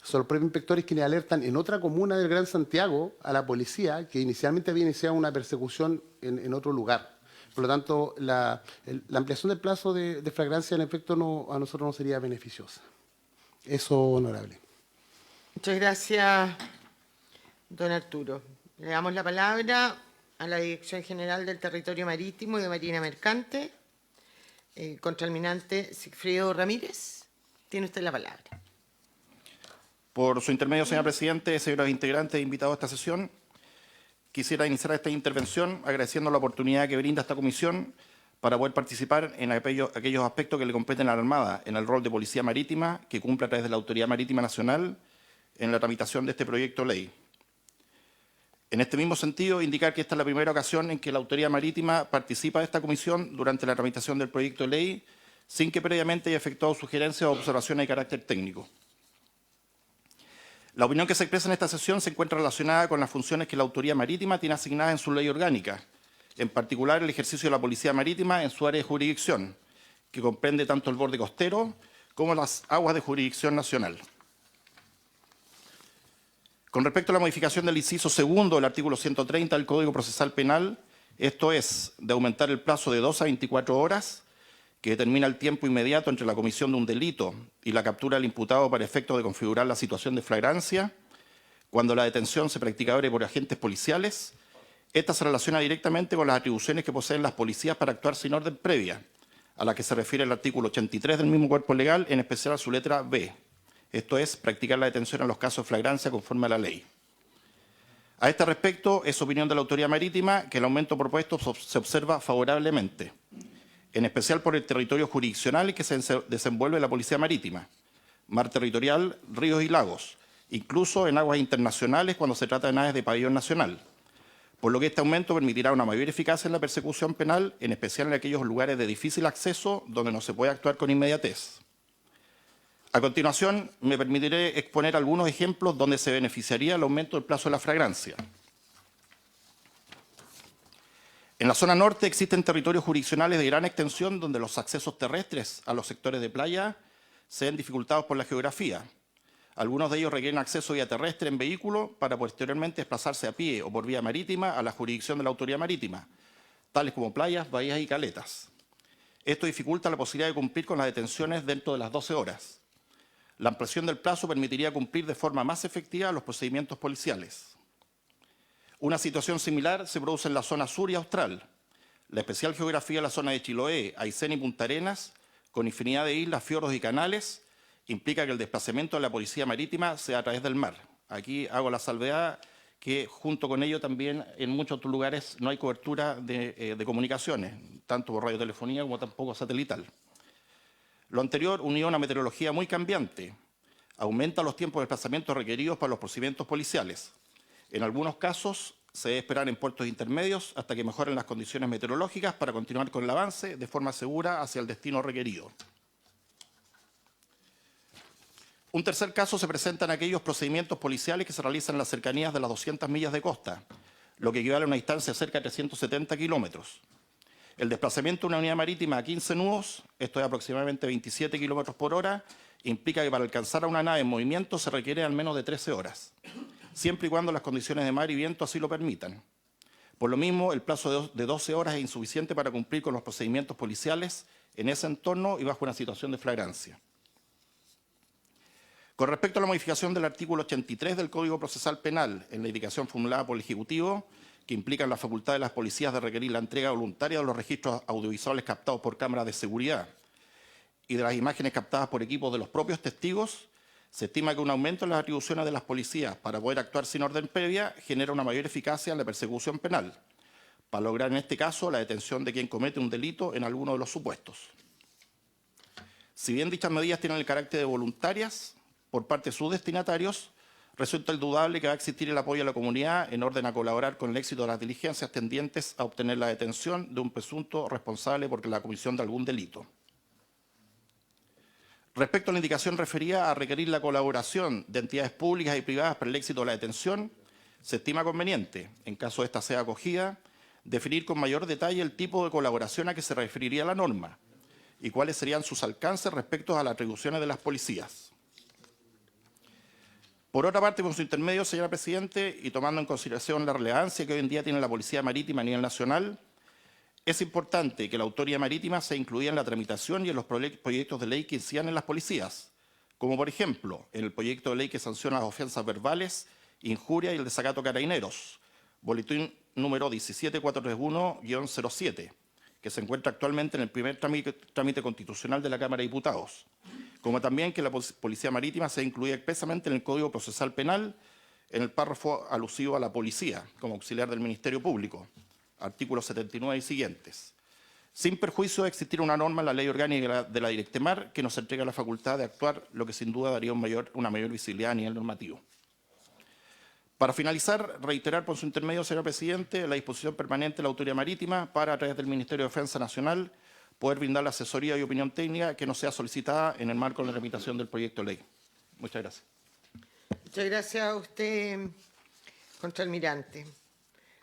son los propios inspectores quienes alertan en otra comuna del Gran Santiago a la policía que inicialmente había iniciado una persecución en otro lugar. Por lo tanto, la ampliación del plazo de flagrancia, en efecto, a nosotros no sería beneficiosa. Eso, honorable. Muchas gracias, don Arturo. Le damos la palabra a la Dirección General del Territorio Marítimo y de Marina Mercante, contraalmirante Sigfrido Ramírez. Tiene usted la palabra. Por su intermedio, señor presidente, señores integrantes invitados a esta sesión, quisiera iniciar esta intervención agradeciendo la oportunidad que brinda esta comisión para poder participar en aquellos aspectos que le competen a la Armada en el rol de Policía Marítima que cumple a través de la Autoridad Marítima Nacional en la tramitación de este proyecto de ley. En este mismo sentido, indicar que esta es la primera ocasión en que la Autoridad Marítima participa de esta comisión durante la tramitación del proyecto de ley sin que previamente haya efectuado sugerencias o observaciones de carácter técnico. La opinión que se expresa en esta sesión se encuentra relacionada con las funciones que la Autoridad Marítima tiene asignadas en su ley orgánica, en particular el ejercicio de la Policía Marítima en su área de jurisdicción, que comprende tanto el borde costero como las aguas de jurisdicción nacional. Con respecto a la modificación del inciso segundo del artículo 130 del Código Procesal Penal, esto es, de aumentar el plazo de 2 a 24 horas, que determina el tiempo inmediato entre la comisión de un delito y la captura del imputado para efecto de configurar la situación de flagrancia, cuando la detención se practica por agentes policiales, Esta se relaciona directamente con las atribuciones que poseen las policías para actuar sin orden previa, a la que se refiere el artículo 83 del mismo cuerpo legal, en especial a su letra B. Esto es, practicar la detención en los casos de flagrancia conforme a la ley. A este respecto, es opinión de la Autoridad Marítima que el aumento propuesto se observa favorablemente, en especial por el territorio jurisdiccional en que se desenvuelve la Policía Marítima, mar territorial, ríos y lagos, incluso en aguas internacionales cuando se trata de naves de pabellón nacional, por lo que este aumento permitirá una mayor eficacia en la persecución penal, en especial en aquellos lugares de difícil acceso donde no se puede actuar con inmediatez. A continuación, me permitiré exponer algunos ejemplos donde se beneficiaría el aumento del plazo de la flagrancia. En la zona norte existen territorios jurisdiccionales de gran extensión donde los accesos terrestres a los sectores de playa se ven dificultados por la geografía. Algunos de ellos requieren acceso vía terrestre en vehículo para posteriormente desplazarse a pie o por vía marítima a la jurisdicción de la Autoridad Marítima, tales como playas, bahías y caletas. Esto dificulta la posibilidad de cumplir con las detenciones dentro de las 12 horas. La ampliación del plazo permitiría cumplir de forma más efectiva los procedimientos policiales. Una situación similar se produce en la zona sur y austral. La especial geografía de la zona de Chiloé, Aysén y Punta Arenas, con infinidad de islas, fiordos y canales, implica que el desplazamiento de la Policía Marítima sea a través del mar. Aquí hago la salvedad que junto con ello también en muchos otros lugares no hay cobertura de comunicaciones, tanto por radiotelefonía como tampoco satelital. Lo anterior, unido a una meteorología muy cambiante, aumenta los tiempos de desplazamiento requeridos para los procedimientos policiales. En algunos casos se debe esperar en puertos intermedios hasta que mejoren las condiciones meteorológicas para continuar con el avance de forma segura hacia el destino requerido. Un tercer caso se presenta en aquellos procedimientos policiales que se realizan en las cercanías de las 200 millas de costa, lo que equivale a una distancia de cerca de 370 kilómetros. El desplazamiento de una unidad marítima a 15 nudos, esto es aproximadamente 27 kilómetros por hora, implica que para alcanzar a una nave en movimiento se requiere al menos de 13 horas, siempre y cuando las condiciones de mar y viento así lo permitan. Por lo mismo, el plazo de 12 horas es insuficiente para cumplir con los procedimientos policiales en ese entorno y bajo una situación de flagrancia. Con respecto a la modificación del artículo 83 del Código Procesal Penal, en la indicación formulada por el Ejecutivo, que implican la facultad de las policías de requerir la entrega voluntaria de los registros audiovisuales captados por cámaras de seguridad y de las imágenes captadas por equipos de los propios testigos, se estima que un aumento en las atribuciones de las policías para poder actuar sin orden previa genera una mayor eficacia en la persecución penal, para lograr en este caso la detención de quien comete un delito en alguno de los supuestos. Si bien dichas medidas tienen el carácter de voluntarias por parte de sus destinatarios, resulta indudable que va a existir el apoyo de la comunidad en orden a colaborar con el éxito de las diligencias tendientes a obtener la detención de un presunto responsable por la comisión de algún delito. Respecto a la indicación referida a requerir la colaboración de entidades públicas y privadas para el éxito de la detención, se estima conveniente, en caso de esta sea acogida, definir con mayor detalle el tipo de colaboración a que se referiría la norma y cuáles serían sus alcances respecto a las atribuciones de las policías. Por otra parte, con su intermedio, señora Presidente, y tomando en consideración la relevancia que hoy en día tiene la Policía Marítima a nivel nacional, es importante que la Autoridad Marítima sea incluida en la tramitación y en los proyectos de ley que incidan en las policías, como por ejemplo en el proyecto de ley que sanciona las ofensas verbales, injuria y el desacato a carabineros, boletín número 17431-07, que se encuentra actualmente en el primer trámite constitucional de la Cámara de Diputados, como también que la Policía Marítima sea incluida expresamente en el Código Procesal Penal, en el párrafo alusivo a la policía, como auxiliar del Ministerio Público, artículos 79 y siguientes, sin perjuicio de existir una norma en la Ley Orgánica de la Directemar que nos entrega la facultad de actuar, lo que sin duda daría una mayor visibilidad a nivel normativo. Para finalizar, reiterar por su intermedio, señor Presidente, la disposición permanente de la Autoridad Marítima para, a través del Ministerio de Defensa Nacional, poder brindar la asesoría y opinión técnica que nos sea solicitada en el marco de la tramitación del proyecto de ley. Muchas gracias. Muchas gracias a usted, contraalmirante.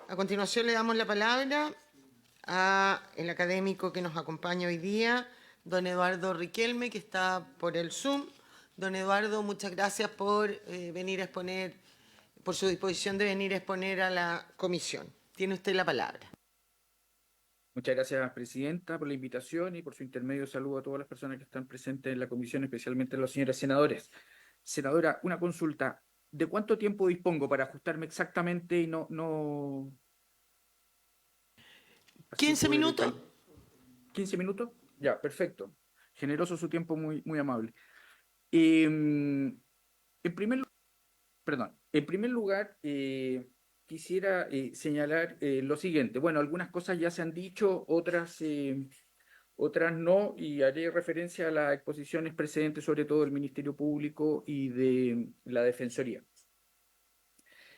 A continuación le damos la palabra al académico que nos acompaña hoy día, don Eduardo Riquelme, que está por el Zoom. Don Eduardo, muchas gracias por venir a exponer, por su disposición de venir a exponer a la comisión. Tiene usted la palabra. Muchas gracias, Presidenta, por la invitación y por su intermedio saludo a todas las personas que están presentes en la comisión, especialmente a los señores senadores. Senadora, una consulta. ¿De cuánto tiempo dispongo para ajustarme exactamente y no así 15 poder minutos. 15 minutos, ya, perfecto. Generoso su tiempo, muy, muy amable. En primer, en primer lugar, quisiera señalar lo siguiente. Bueno, algunas cosas ya se han dicho, otras no, y haré referencia a las exposiciones precedentes, sobre todo del Ministerio Público y de la Defensoría.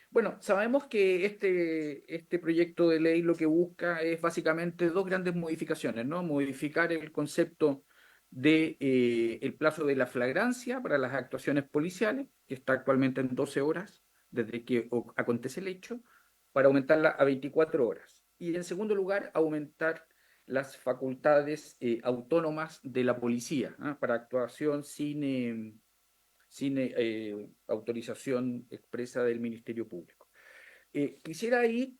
Bueno, sabemos que este proyecto de ley lo que busca es básicamente dos grandes modificaciones, ¿no? Modificar el concepto de el plazo de la flagrancia para las actuaciones policiales, que está actualmente en 12 horas desde que acontece el hecho, para aumentarla a 24 horas. Y en segundo lugar, aumentar las facultades autónomas de la policía, ¿ah? Para actuación sin autorización expresa del Ministerio Público. Quisiera ir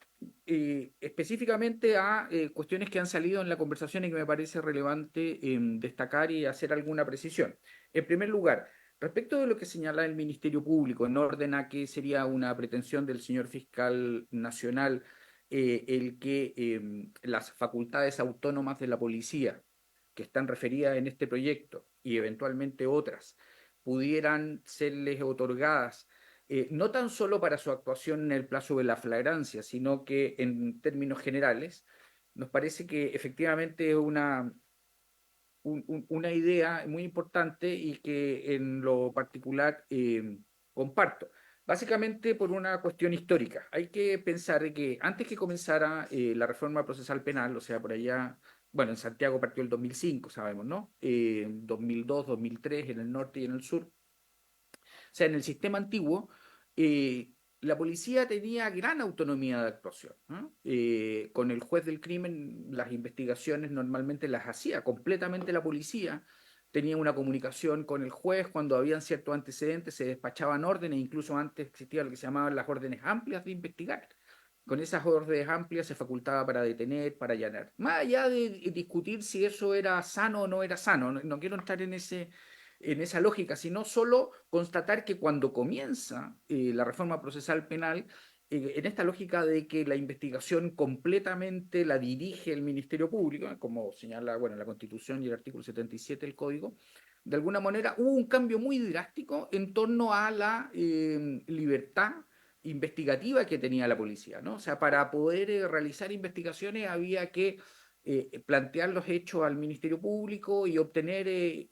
específicamente a cuestiones que han salido en la conversación y que me parece relevante destacar y hacer alguna precisión. En primer lugar, respecto de lo que señala el Ministerio Público, en orden a que sería una pretensión del señor fiscal nacional el que las facultades autónomas de la policía que están referidas en este proyecto y eventualmente otras pudieran serles otorgadas no tan solo para su actuación en el plazo de la flagrancia, sino que en términos generales, nos parece que efectivamente es una idea muy importante y que en lo particular comparto. Básicamente por una cuestión histórica. Hay que pensar que antes que comenzara la reforma procesal penal, o sea, por allá, bueno, en Santiago partió el 2005, sabemos, ¿no? 2002, 2003 en el norte y en el sur. O sea, en el sistema antiguo, la policía tenía gran autonomía de actuación, ¿no? Con el juez del crimen, las investigaciones normalmente las hacía completamente la policía. Tenía una comunicación con el juez cuando habían ciertos antecedentes, se despachaban órdenes, incluso antes existía lo que se llamaban las órdenes amplias de investigar. Con esas órdenes amplias se facultaba para detener, para allanar. Más allá de discutir si eso era sano o no era sano, no quiero entrar en esa lógica, sino solo constatar que cuando comienza la reforma procesal penal, en esta lógica de que la investigación completamente la dirige el Ministerio Público, como señala bueno, la Constitución y el artículo 77 del Código, de alguna manera hubo un cambio muy drástico en torno a la libertad investigativa que tenía la policía, ¿no? O sea, para poder realizar investigaciones había que plantear los hechos al Ministerio Público y obtener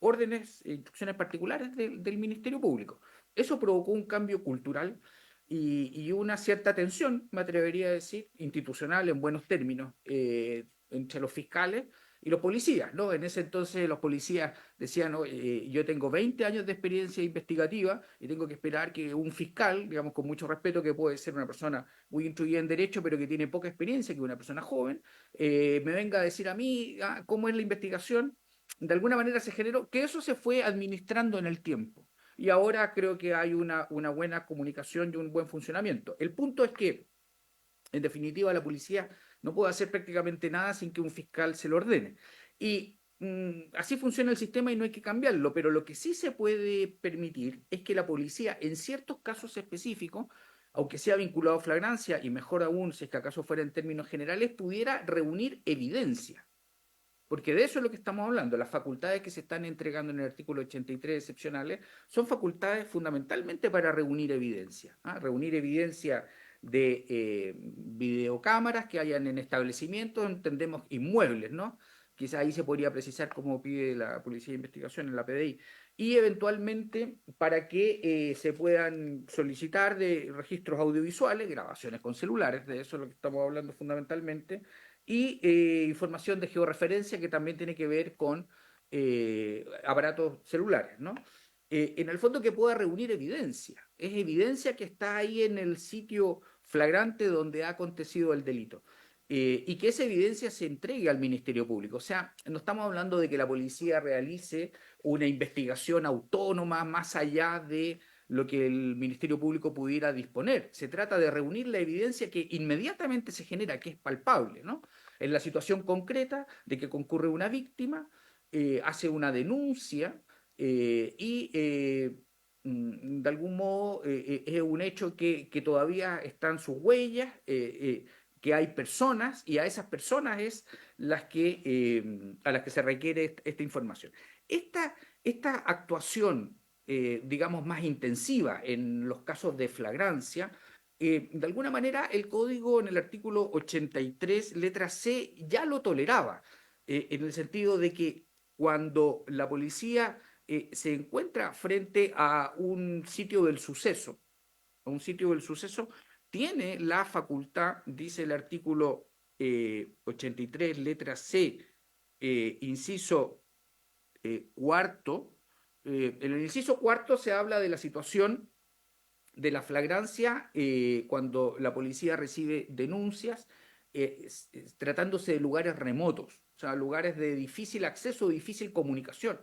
órdenes e instrucciones particulares del Ministerio Público. Eso provocó un cambio cultural y una cierta tensión, me atrevería a decir, institucional en buenos términos, entre los fiscales y los policías, ¿no? En ese entonces los policías decían, ¿no? Yo tengo 20 años de experiencia investigativa y tengo que esperar que un fiscal, digamos con mucho respeto, que puede ser una persona muy instruida en derecho, pero que tiene poca experiencia, que es una persona joven, me venga a decir a mí cómo es la investigación. De alguna manera se generó, que eso se fue administrando en el tiempo. Y ahora creo que hay una buena comunicación y un buen funcionamiento. El punto es que, en definitiva, la policía no puede hacer prácticamente nada sin que un fiscal se lo ordene. Y así funciona el sistema y no hay que cambiarlo, pero lo que sí se puede permitir es que la policía, en ciertos casos específicos, aunque sea vinculado a flagrancia, y mejor aún si es que acaso fuera en términos generales, pudiera reunir evidencia. Porque de eso es lo que estamos hablando. Las facultades que se están entregando en el artículo 83 excepcionales son facultades fundamentalmente para reunir evidencia. Reunir evidencia de videocámaras que hayan en establecimientos, entendemos inmuebles, ¿no? Quizá ahí se podría precisar cómo pide la Policía de Investigación en la PDI. Y eventualmente para que se puedan solicitar de registros audiovisuales, grabaciones con celulares, de eso es lo que estamos hablando fundamentalmente, y información de georreferencia que también tiene que ver con aparatos celulares, ¿no? En el fondo que pueda reunir evidencia. Es evidencia que está ahí en el sitio flagrante donde ha acontecido el delito. Y que esa evidencia se entregue al Ministerio Público. O sea, no estamos hablando de que la policía realice una investigación autónoma más allá de lo que el Ministerio Público pudiera disponer. Se trata de reunir la evidencia que inmediatamente se genera, que es palpable, ¿no? En la situación concreta de que concurre una víctima, hace una denuncia y de algún modo es un hecho que todavía están sus huellas, que hay personas y a esas personas es a las que se requiere esta información. Esta actuación, digamos, más intensiva en los casos de flagrancia, de alguna manera el código en el artículo 83, letra C, ya lo toleraba, en el sentido de que cuando la policía se encuentra frente a un sitio del suceso, tiene la facultad, dice el artículo 83, letra C, inciso cuarto. En el inciso cuarto se habla de la situación de la flagrancia cuando la policía recibe denuncias tratándose de lugares remotos, o sea, lugares de difícil acceso, difícil comunicación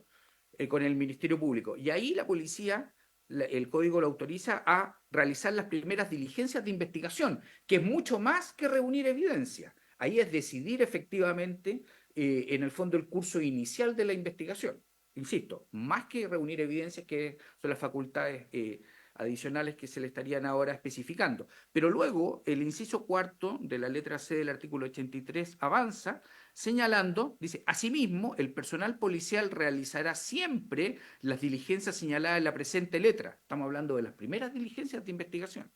con el Ministerio Público. Y ahí la policía, el código lo autoriza a realizar las primeras diligencias de investigación, que es mucho más que reunir evidencia. Ahí es decidir efectivamente, en el fondo, el curso inicial de la investigación. Insisto, más que reunir evidencias, que son las facultades adicionales que se le estarían ahora especificando. Pero luego el inciso cuarto de la letra C del artículo 83 avanza señalando, dice, asimismo, el personal policial realizará siempre las diligencias señaladas en la presente letra. Estamos hablando de las primeras diligencias de investigación.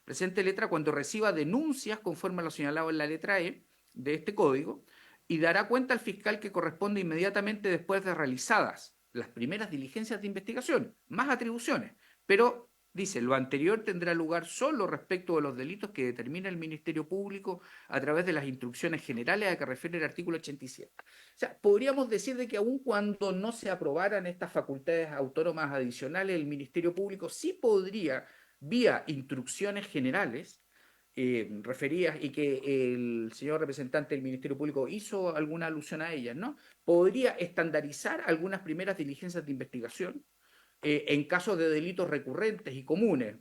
Presente letra cuando reciba denuncias conforme a lo señalado en la letra E de este código y dará cuenta al fiscal que corresponde inmediatamente después de realizadas las primeras diligencias de investigación, más atribuciones, pero dice, lo anterior tendrá lugar solo respecto de los delitos que determina el Ministerio Público a través de las instrucciones generales a que refiere el artículo 87. O sea, podríamos decir de que aun cuando no se aprobaran estas facultades autónomas adicionales, el Ministerio Público sí podría, vía instrucciones generales, referidas y que el señor representante del Ministerio Público hizo alguna alusión a ellas, ¿no? Podría estandarizar algunas primeras diligencias de investigación en casos de delitos recurrentes y comunes,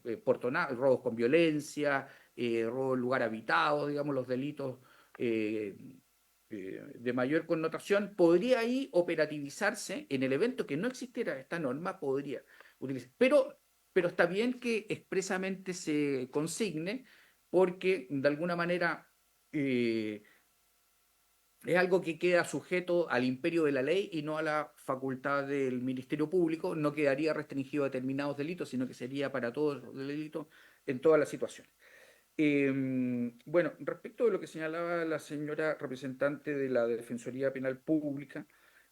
robos con violencia, robo en lugar habitado, digamos, los delitos de mayor connotación, podría ahí operativizarse en el evento que no existiera esta norma, podría utilizar. Pero está bien que expresamente se consigne porque de alguna manera es algo que queda sujeto al imperio de la ley y no a la facultad del Ministerio Público, no quedaría restringido a determinados delitos, sino que sería para todos los delitos en todas las situaciones. Bueno, respecto de lo que señalaba la señora representante de la Defensoría Penal Pública,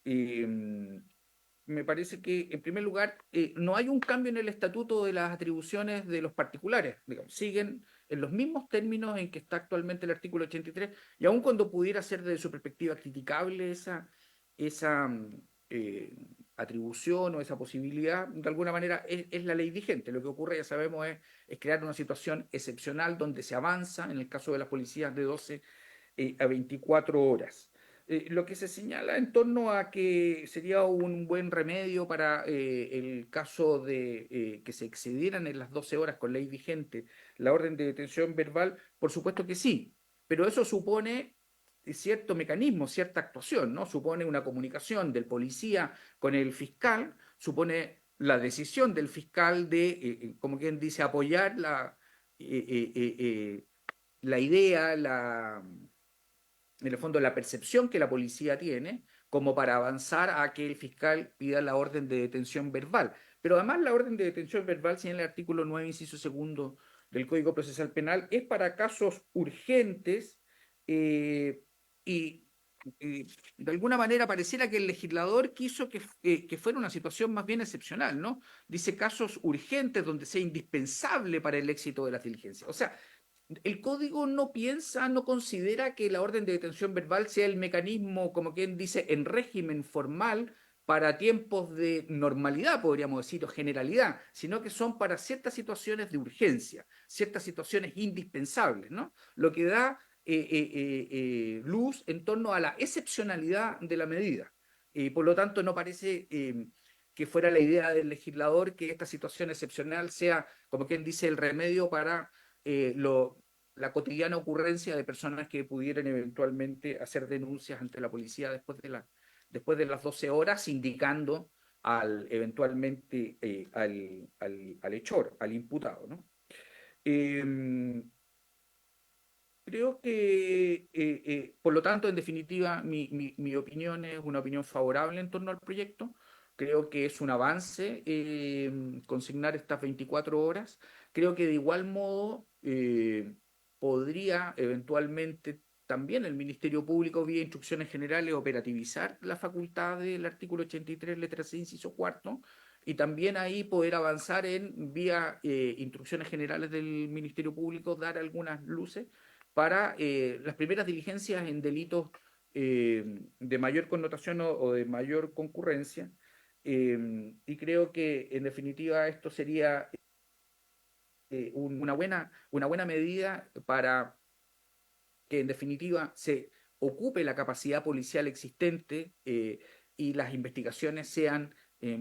me parece que, en primer lugar, no hay un cambio en el estatuto de las atribuciones de los particulares, digamos, siguen en los mismos términos en que está actualmente el artículo 83, y aun cuando pudiera ser desde su perspectiva criticable esa atribución o esa posibilidad, de alguna manera es la ley vigente. Lo que ocurre, ya sabemos, es crear una situación excepcional donde se avanza, en el caso de las policías, de 12 a 24 horas. Lo que se señala en torno a que sería un buen remedio para el caso de que se excedieran en las 12 horas con ley vigente la orden de detención verbal, por supuesto que sí, pero eso supone cierto mecanismo, cierta actuación, ¿no? Supone una comunicación del policía con el fiscal, supone la decisión del fiscal de, como quien dice, apoyar la idea, en el fondo la percepción que la policía tiene como para avanzar a que el fiscal pida la orden de detención verbal. Pero además la orden de detención verbal, señala el artículo 9, inciso segundo del Código Procesal Penal, es para casos urgentes y de alguna manera pareciera que el legislador quiso que fuera una situación más bien excepcional, ¿no? Dice casos urgentes donde sea indispensable para el éxito de las diligencias. O sea, el código no piensa, no considera que la orden de detención verbal sea el mecanismo, como quien dice, en régimen formal para tiempos de normalidad, podríamos decir, o generalidad, sino que son para ciertas situaciones de urgencia, ciertas situaciones indispensables, ¿no? Lo que da luz en torno a la excepcionalidad de la medida. Por lo tanto, no parece que fuera la idea del legislador que esta situación excepcional sea, como quien dice, el remedio para la cotidiana ocurrencia de personas que pudieran eventualmente hacer denuncias ante la policía después de las 12 horas, indicando eventualmente al hechor, al imputado, ¿no? Creo que, por lo tanto, en definitiva, mi opinión es una opinión favorable en torno al proyecto. Creo que es un avance consignar estas 24 horas. Creo que de igual modo podría eventualmente también el Ministerio Público, vía instrucciones generales, operativizar la facultad del artículo 83, letra C, inciso cuarto, y también ahí poder avanzar en, vía instrucciones generales del Ministerio Público, dar algunas luces para las primeras diligencias en delitos de mayor connotación o de mayor concurrencia. Y creo que, en definitiva, esto sería una buena medida para que, en definitiva, se ocupe la capacidad policial existente y las investigaciones sean,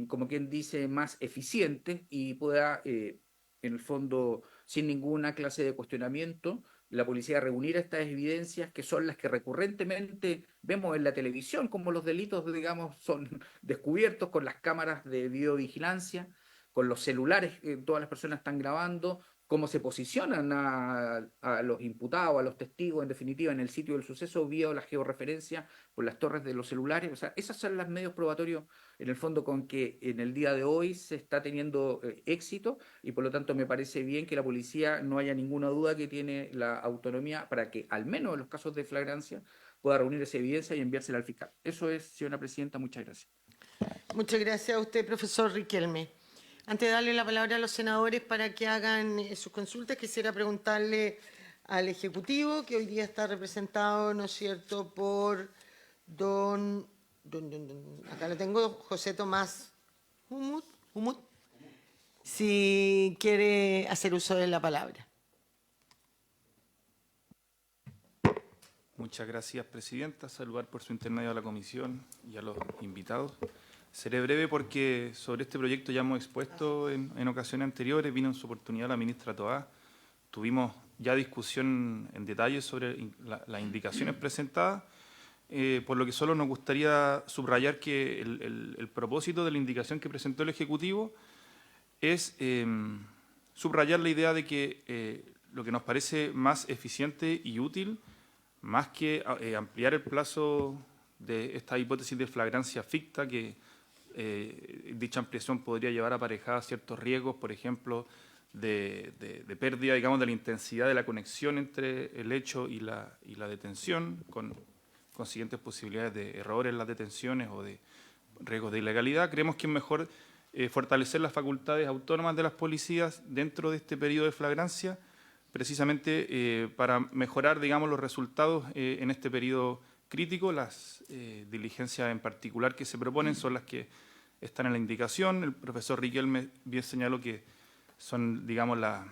como quien dice, más eficientes y pueda, en el fondo, sin ninguna clase de cuestionamiento, la policía reunir estas evidencias que son las que recurrentemente vemos en la televisión, como los delitos, digamos, son descubiertos con las cámaras de videovigilancia, con los celulares que todas las personas están grabando, cómo se posicionan a los imputados, a los testigos, en definitiva, en el sitio del suceso, vía la georreferencia por las torres de los celulares. O sea, esos son los medios probatorios, en el fondo, con que en el día de hoy se está teniendo éxito, y por lo tanto me parece bien que la policía no haya ninguna duda que tiene la autonomía para que, al menos en los casos de flagrancia, pueda reunir esa evidencia y enviársela al fiscal. Eso es, señora presidenta, muchas gracias. Muchas gracias a usted, profesor Riquelme. Antes de darle la palabra a los senadores para que hagan sus consultas, quisiera preguntarle al Ejecutivo, que hoy día está representado, ¿no es cierto?, por acá lo tengo, José Tomás Humut, si quiere hacer uso de la palabra. Muchas gracias, presidenta. Saludar por su intermedio a la comisión y a los invitados. Seré breve porque sobre este proyecto ya hemos expuesto en ocasiones anteriores. Vino en su oportunidad la ministra Toá. Tuvimos ya discusión en detalle sobre las indicaciones presentadas, por lo que solo nos gustaría subrayar que el propósito de la indicación que presentó el Ejecutivo es subrayar la idea de que lo que nos parece más eficiente y útil, más que ampliar el plazo de esta hipótesis de flagrancia ficta, que dicha ampliación podría llevar aparejada ciertos riesgos, por ejemplo, de pérdida, digamos, de la intensidad de la conexión entre el hecho y la detención, con consiguientes posibilidades de errores en las detenciones o de riesgos de ilegalidad. Creemos que es mejor fortalecer las facultades autónomas de las policías dentro de este periodo de flagrancia, precisamente para mejorar, digamos, los resultados en este periodo crítico. Las diligencias en particular que se proponen son las que están en la indicación. El profesor Riquelme bien señaló que son, digamos, las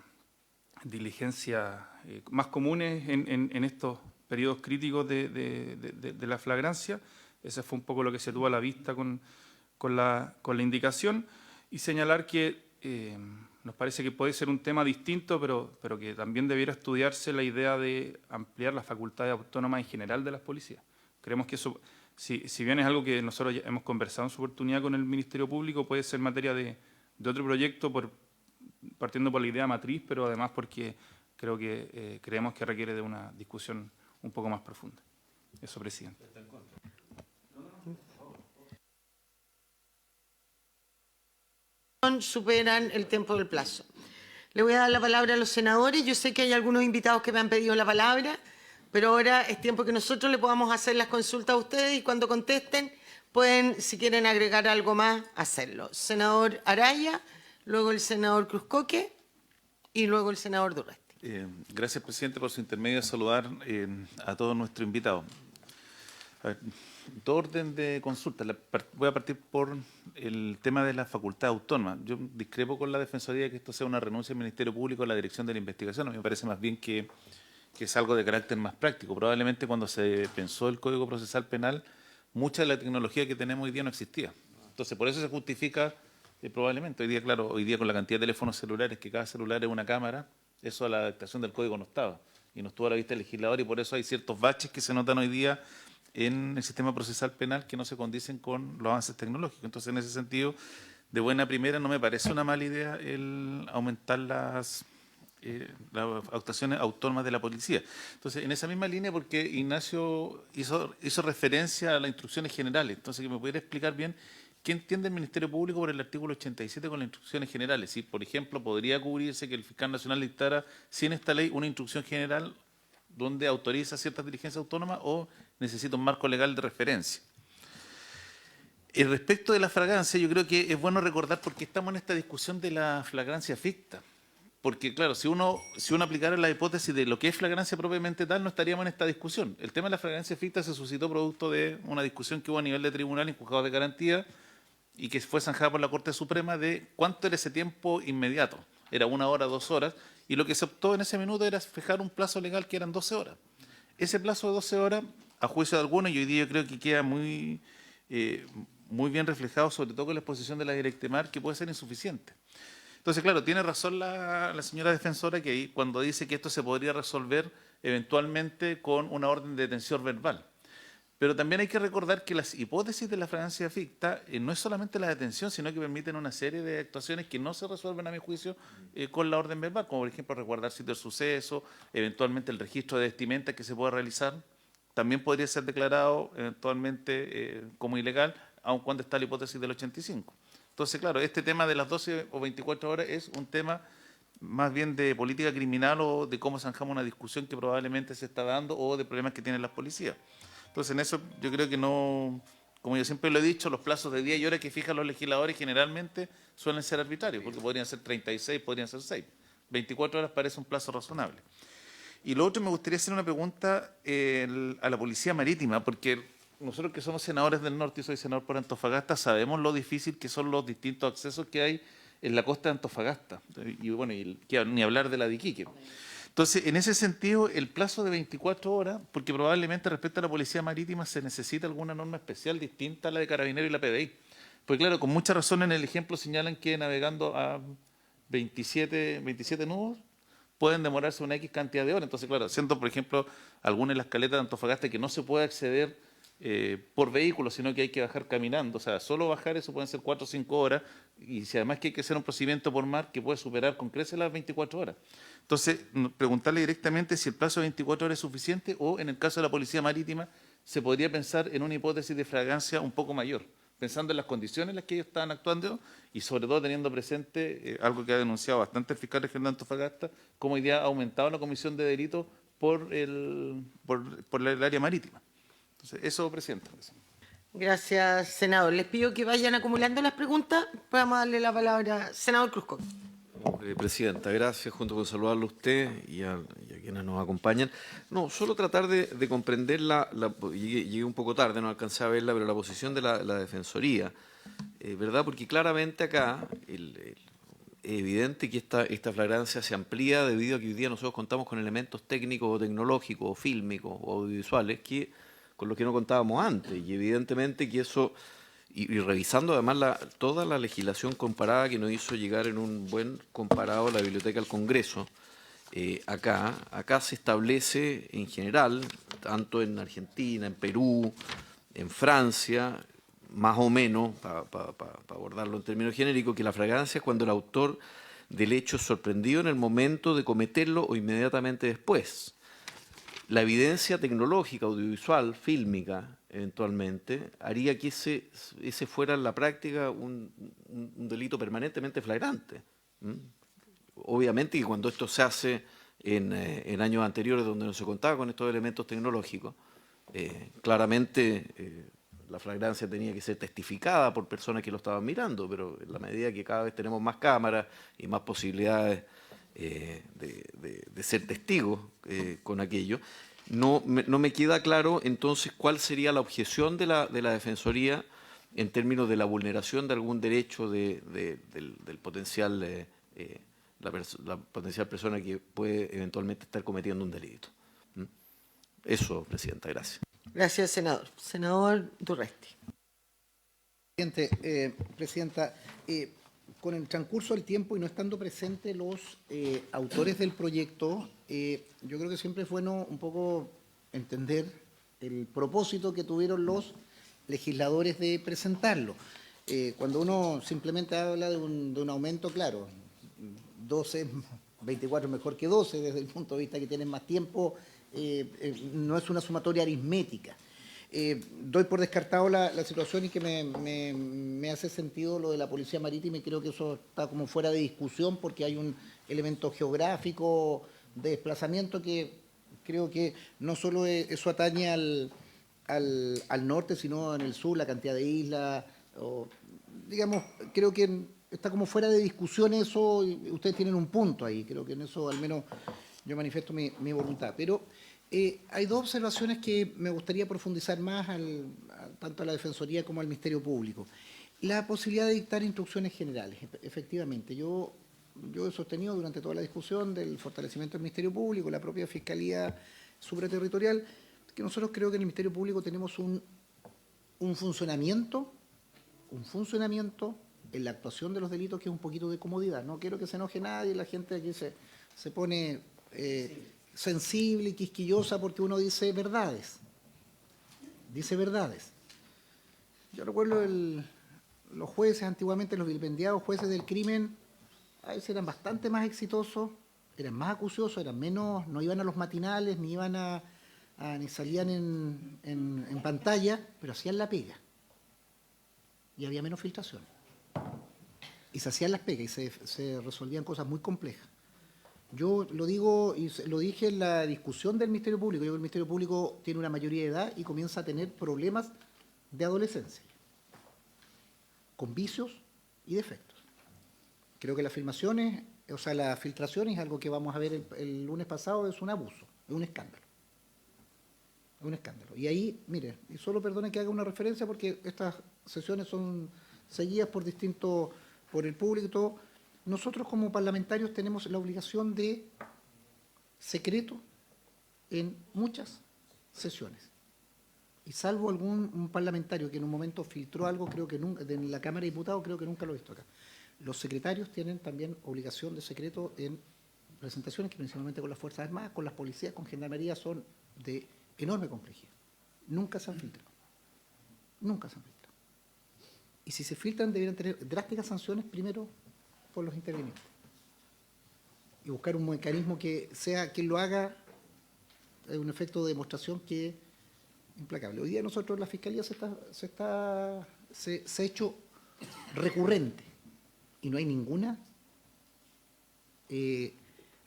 diligencias más comunes en estos periodos críticos de la flagrancia. Ese fue un poco lo que se tuvo a la vista con la indicación, y señalar que nos parece que puede ser un tema distinto, pero que también debiera estudiarse la idea de ampliar las facultades autónomas en general de las policías. Creemos que eso, si bien es algo que nosotros ya hemos conversado en su oportunidad con el Ministerio Público, puede ser materia de otro proyecto, partiendo por la idea matriz, pero además porque creo que creemos que requiere de una discusión un poco más profunda. Eso, presidente. Superan el tiempo del plazo. Le voy a dar la palabra a los senadores. Yo sé que hay algunos invitados que me han pedido la palabra, pero ahora es tiempo que nosotros le podamos hacer las consultas a ustedes, y cuando contesten pueden, si quieren agregar algo más, hacerlo. Senador Araya, luego el senador Cruzcoque y luego el senador Durresti. Gracias, presidente, por su intermedio. Saludar a todos nuestros invitados. A ver, todo orden de consulta. Voy a partir por el tema de la facultad autónoma. Yo discrepo con la Defensoría de que esto sea una renuncia del Ministerio Público a la dirección de la investigación. A mí me parece más bien que es algo de carácter más práctico. Probablemente cuando se pensó el Código Procesal Penal, mucha de la tecnología que tenemos hoy día no existía. Entonces, por eso se justifica probablemente. Hoy día, claro, hoy día con la cantidad de teléfonos celulares, que cada celular es una cámara, eso a la adaptación del Código no estaba. Y no estuvo a la vista del legislador, y por eso hay ciertos baches que se notan hoy día en el sistema procesal penal que no se condicen con los avances tecnológicos. Entonces, en ese sentido, de buena primera, no me parece una mala idea el aumentar las las actuaciones autónomas de la policía. Entonces, en esa misma línea, porque Ignacio hizo referencia a las instrucciones generales, entonces que me pudiera explicar bien qué entiende el Ministerio Público por el artículo 87 con las instrucciones generales. Si, por ejemplo, podría cubrirse que el fiscal nacional dictara, sin esta ley, una instrucción general donde autoriza ciertas diligencias autónomas o necesita un marco legal de referencia. Respecto de la flagrancia, yo creo que es bueno recordar por qué estamos en esta discusión de la flagrancia ficta. Porque, claro, si uno aplicara la hipótesis de lo que es flagrancia propiamente tal, no estaríamos en esta discusión. El tema de la flagrancia ficta se suscitó producto de una discusión que hubo a nivel de tribunal en juzgados de garantía y que fue zanjada por la Corte Suprema de cuánto era ese tiempo inmediato. Era 1 hora, 2 horas, y lo que se optó en ese minuto era fijar un plazo legal que eran 12 horas. Ese plazo de 12 horas, a juicio de algunos, y hoy día yo creo que queda muy bien reflejado, sobre todo con la exposición de la Directemar, que puede ser insuficiente. Entonces, claro, tiene razón la señora defensora que cuando dice que esto se podría resolver eventualmente con una orden de detención verbal. Pero también hay que recordar que las hipótesis de la flagrancia ficta no es solamente la detención, sino que permiten una serie de actuaciones que no se resuelven, a mi juicio, con la orden verbal, como por ejemplo resguardar sitio del suceso, eventualmente el registro de vestimenta que se pueda realizar, también podría ser declarado eventualmente como ilegal, aun cuando está la hipótesis del 85. Entonces, claro, este tema de las 12 o 24 horas es un tema más bien de política criminal o de cómo zanjamos una discusión que probablemente se está dando o de problemas que tienen las policías. Entonces, en eso yo creo que no, como yo siempre lo he dicho, los plazos de día y hora que fijan los legisladores generalmente suelen ser arbitrarios, porque podrían ser 36, podrían ser 6. 24 horas parece un plazo razonable. Y lo otro, me gustaría hacer una pregunta a la Policía Marítima, porque nosotros que somos senadores del norte, y soy senador por Antofagasta, sabemos lo difícil que son los distintos accesos que hay en la costa de Antofagasta. Y bueno, ni hablar de la de Iquique. Entonces, en ese sentido, el plazo de 24 horas, porque probablemente respecto a la Policía Marítima se necesita alguna norma especial distinta a la de Carabineros y la PDI. Porque claro, con mucha razón en el ejemplo señalan que navegando a 27 nudos pueden demorarse una X cantidad de horas. Entonces, claro, siendo, por ejemplo, algunas de las caletas de Antofagasta que no se puede acceder por vehículo, sino que hay que bajar caminando. O sea, solo bajar eso pueden ser 4 o 5 horas, y si además que hay que hacer un procedimiento por mar que puede superar con creces las 24 horas. Entonces, preguntarle directamente si el plazo de 24 horas es suficiente o, en el caso de la Policía Marítima, se podría pensar en una hipótesis de flagrancia un poco mayor, pensando en las condiciones en las que ellos estaban actuando y, sobre todo, teniendo presente algo que ha denunciado bastante el fiscal regional de Antofagasta, cómo hoy día ha aumentado la comisión de delitos por el área marítima. Entonces, eso, Presidenta. Gracias, senador. Les pido que vayan acumulando las preguntas. Vamos a darle la palabra. Senador Cruzco. Presidenta, gracias, junto con saludarlo a usted y a quienes nos acompañan. No, solo tratar de comprender llegué un poco tarde, no alcancé a verla, pero la posición de la Defensoría, ¿verdad? Porque claramente acá es evidente que esta flagrancia se amplía debido a que hoy día nosotros contamos con elementos técnicos o tecnológicos o fílmicos o audiovisuales con los que no contábamos antes, y evidentemente que eso... Y revisando además toda la legislación comparada que nos hizo llegar en un buen comparado la Biblioteca del Congreso, acá se establece en general, tanto en Argentina, en Perú, en Francia, más o menos, para abordarlo en términos genéricos, que la flagrancia es cuando el autor del hecho es sorprendido en el momento de cometerlo o inmediatamente después. La evidencia tecnológica, audiovisual, fílmica, eventualmente, haría que ese fuera en la práctica un delito permanentemente flagrante. Obviamente que cuando esto se hace en años anteriores donde no se contaba con estos elementos tecnológicos, claramente la flagrancia tenía que ser testificada por personas que lo estaban mirando, pero en la medida que cada vez tenemos más cámaras y más posibilidades de ser testigos con aquello, no me queda claro entonces cuál sería la objeción de la Defensoría en términos de la vulneración de algún derecho del potencial, la potencial persona que puede eventualmente estar cometiendo un delito. Eso, Presidenta, gracias. Gracias, senador. Senador Durresti. Presidenta, con el transcurso del tiempo y no estando presentes los autores del proyecto, yo creo que siempre es bueno un poco entender el propósito que tuvieron los legisladores de presentarlo. Cuando uno simplemente habla de un aumento, claro, 12 24 es mejor que 12 desde el punto de vista que tienen más tiempo, no es una sumatoria aritmética. Doy por descartado la situación y que me hace sentido lo de la Policía Marítima y creo que eso está como fuera de discusión porque hay un elemento geográfico de desplazamiento que creo que no solo eso atañe al norte, sino en el sur, la cantidad de islas, digamos, creo que está como fuera de discusión eso, y ustedes tienen un punto ahí, creo que en eso al menos yo manifiesto mi voluntad. Pero hay dos observaciones que me gustaría profundizar más tanto a la Defensoría como al Ministerio Público. La posibilidad de dictar instrucciones generales, efectivamente. Yo he sostenido durante toda la discusión del fortalecimiento del Ministerio Público, la propia Fiscalía Supraterritorial, que nosotros creo que en el Ministerio Público tenemos un funcionamiento en la actuación de los delitos que es un poquito de comodidad. No quiero que se enoje nadie, la gente aquí se pone sensible y quisquillosa porque uno dice verdades. Dice verdades. Yo recuerdo los jueces, antiguamente los vilipendiados jueces del crimen, a veces eran bastante más exitosos, eran más acuciosos, eran menos, no iban a los matinales, ni iban ni salían en pantalla, pero hacían la pega. Y había menos filtración. Y se hacían las pegas y se resolvían cosas muy complejas. Yo lo digo y lo dije en la discusión del Ministerio Público. Yo creo que el Ministerio Público tiene una mayoría de edad y comienza a tener problemas de adolescencia, con vicios y defectos. Creo que las filtraciones es algo que vamos a ver el lunes pasado, es un abuso, es un escándalo. Es un escándalo. Y ahí, mire, y solo perdone que haga una referencia porque estas sesiones son seguidas por el público y todo. Nosotros como parlamentarios tenemos la obligación de secreto en muchas sesiones. Y salvo un parlamentario que en un momento filtró algo, creo que nunca, en la Cámara de Diputados, creo que nunca lo he visto acá. Los secretarios tienen también obligación de secreto en presentaciones que principalmente con las Fuerzas Armadas, con las policías, con Gendarmería, son de enorme complejidad. Nunca se han filtrado. Nunca se han filtrado. Y si se filtran, deberían tener drásticas sanciones primero por los intervinientes. Y buscar un mecanismo que sea quien lo haga, un efecto de demostración que es implacable. Hoy día nosotros, la Fiscalía se ha hecho recurrente y no hay ninguna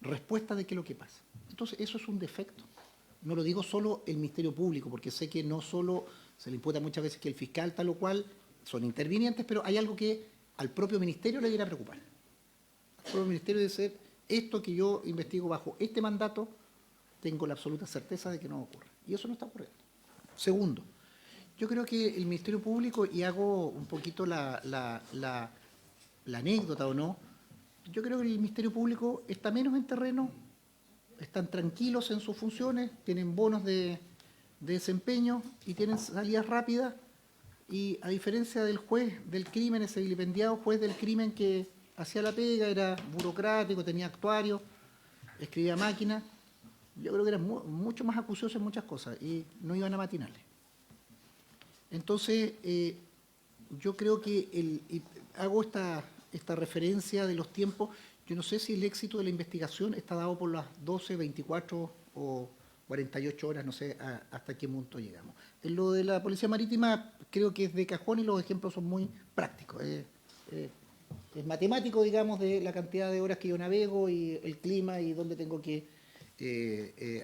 respuesta de qué es lo que pasa. Entonces, eso es un defecto. No lo digo solo el Ministerio Público, porque sé que no solo se le imputa muchas veces que el fiscal tal o cual son intervinientes, pero hay algo que al propio Ministerio le debería preocupar. Al propio Ministerio debe ser, esto que yo investigo bajo este mandato, tengo la absoluta certeza de que no ocurre. Y eso no está ocurriendo. Segundo, yo creo que el Ministerio Público, y hago un poquito la anécdota o no, yo creo que el Ministerio Público está menos en terreno, están tranquilos en sus funciones, tienen bonos de desempeño y tienen salidas rápidas, y a diferencia del juez del crimen, ese vilipendiado juez del crimen que hacía la pega, era burocrático, tenía actuario, escribía a máquina, yo creo que eran mucho más acuciosos en muchas cosas y no iban a matinales. Entonces, yo creo que hago esta referencia de los tiempos. Yo no sé si el éxito de la investigación está dado por las 12, 24 o 48 horas, no sé hasta qué punto llegamos. En lo de la Policía Marítima creo que es de cajón y los ejemplos son muy prácticos. Es matemático, digamos, de la cantidad de horas que yo navego y el clima y dónde tengo que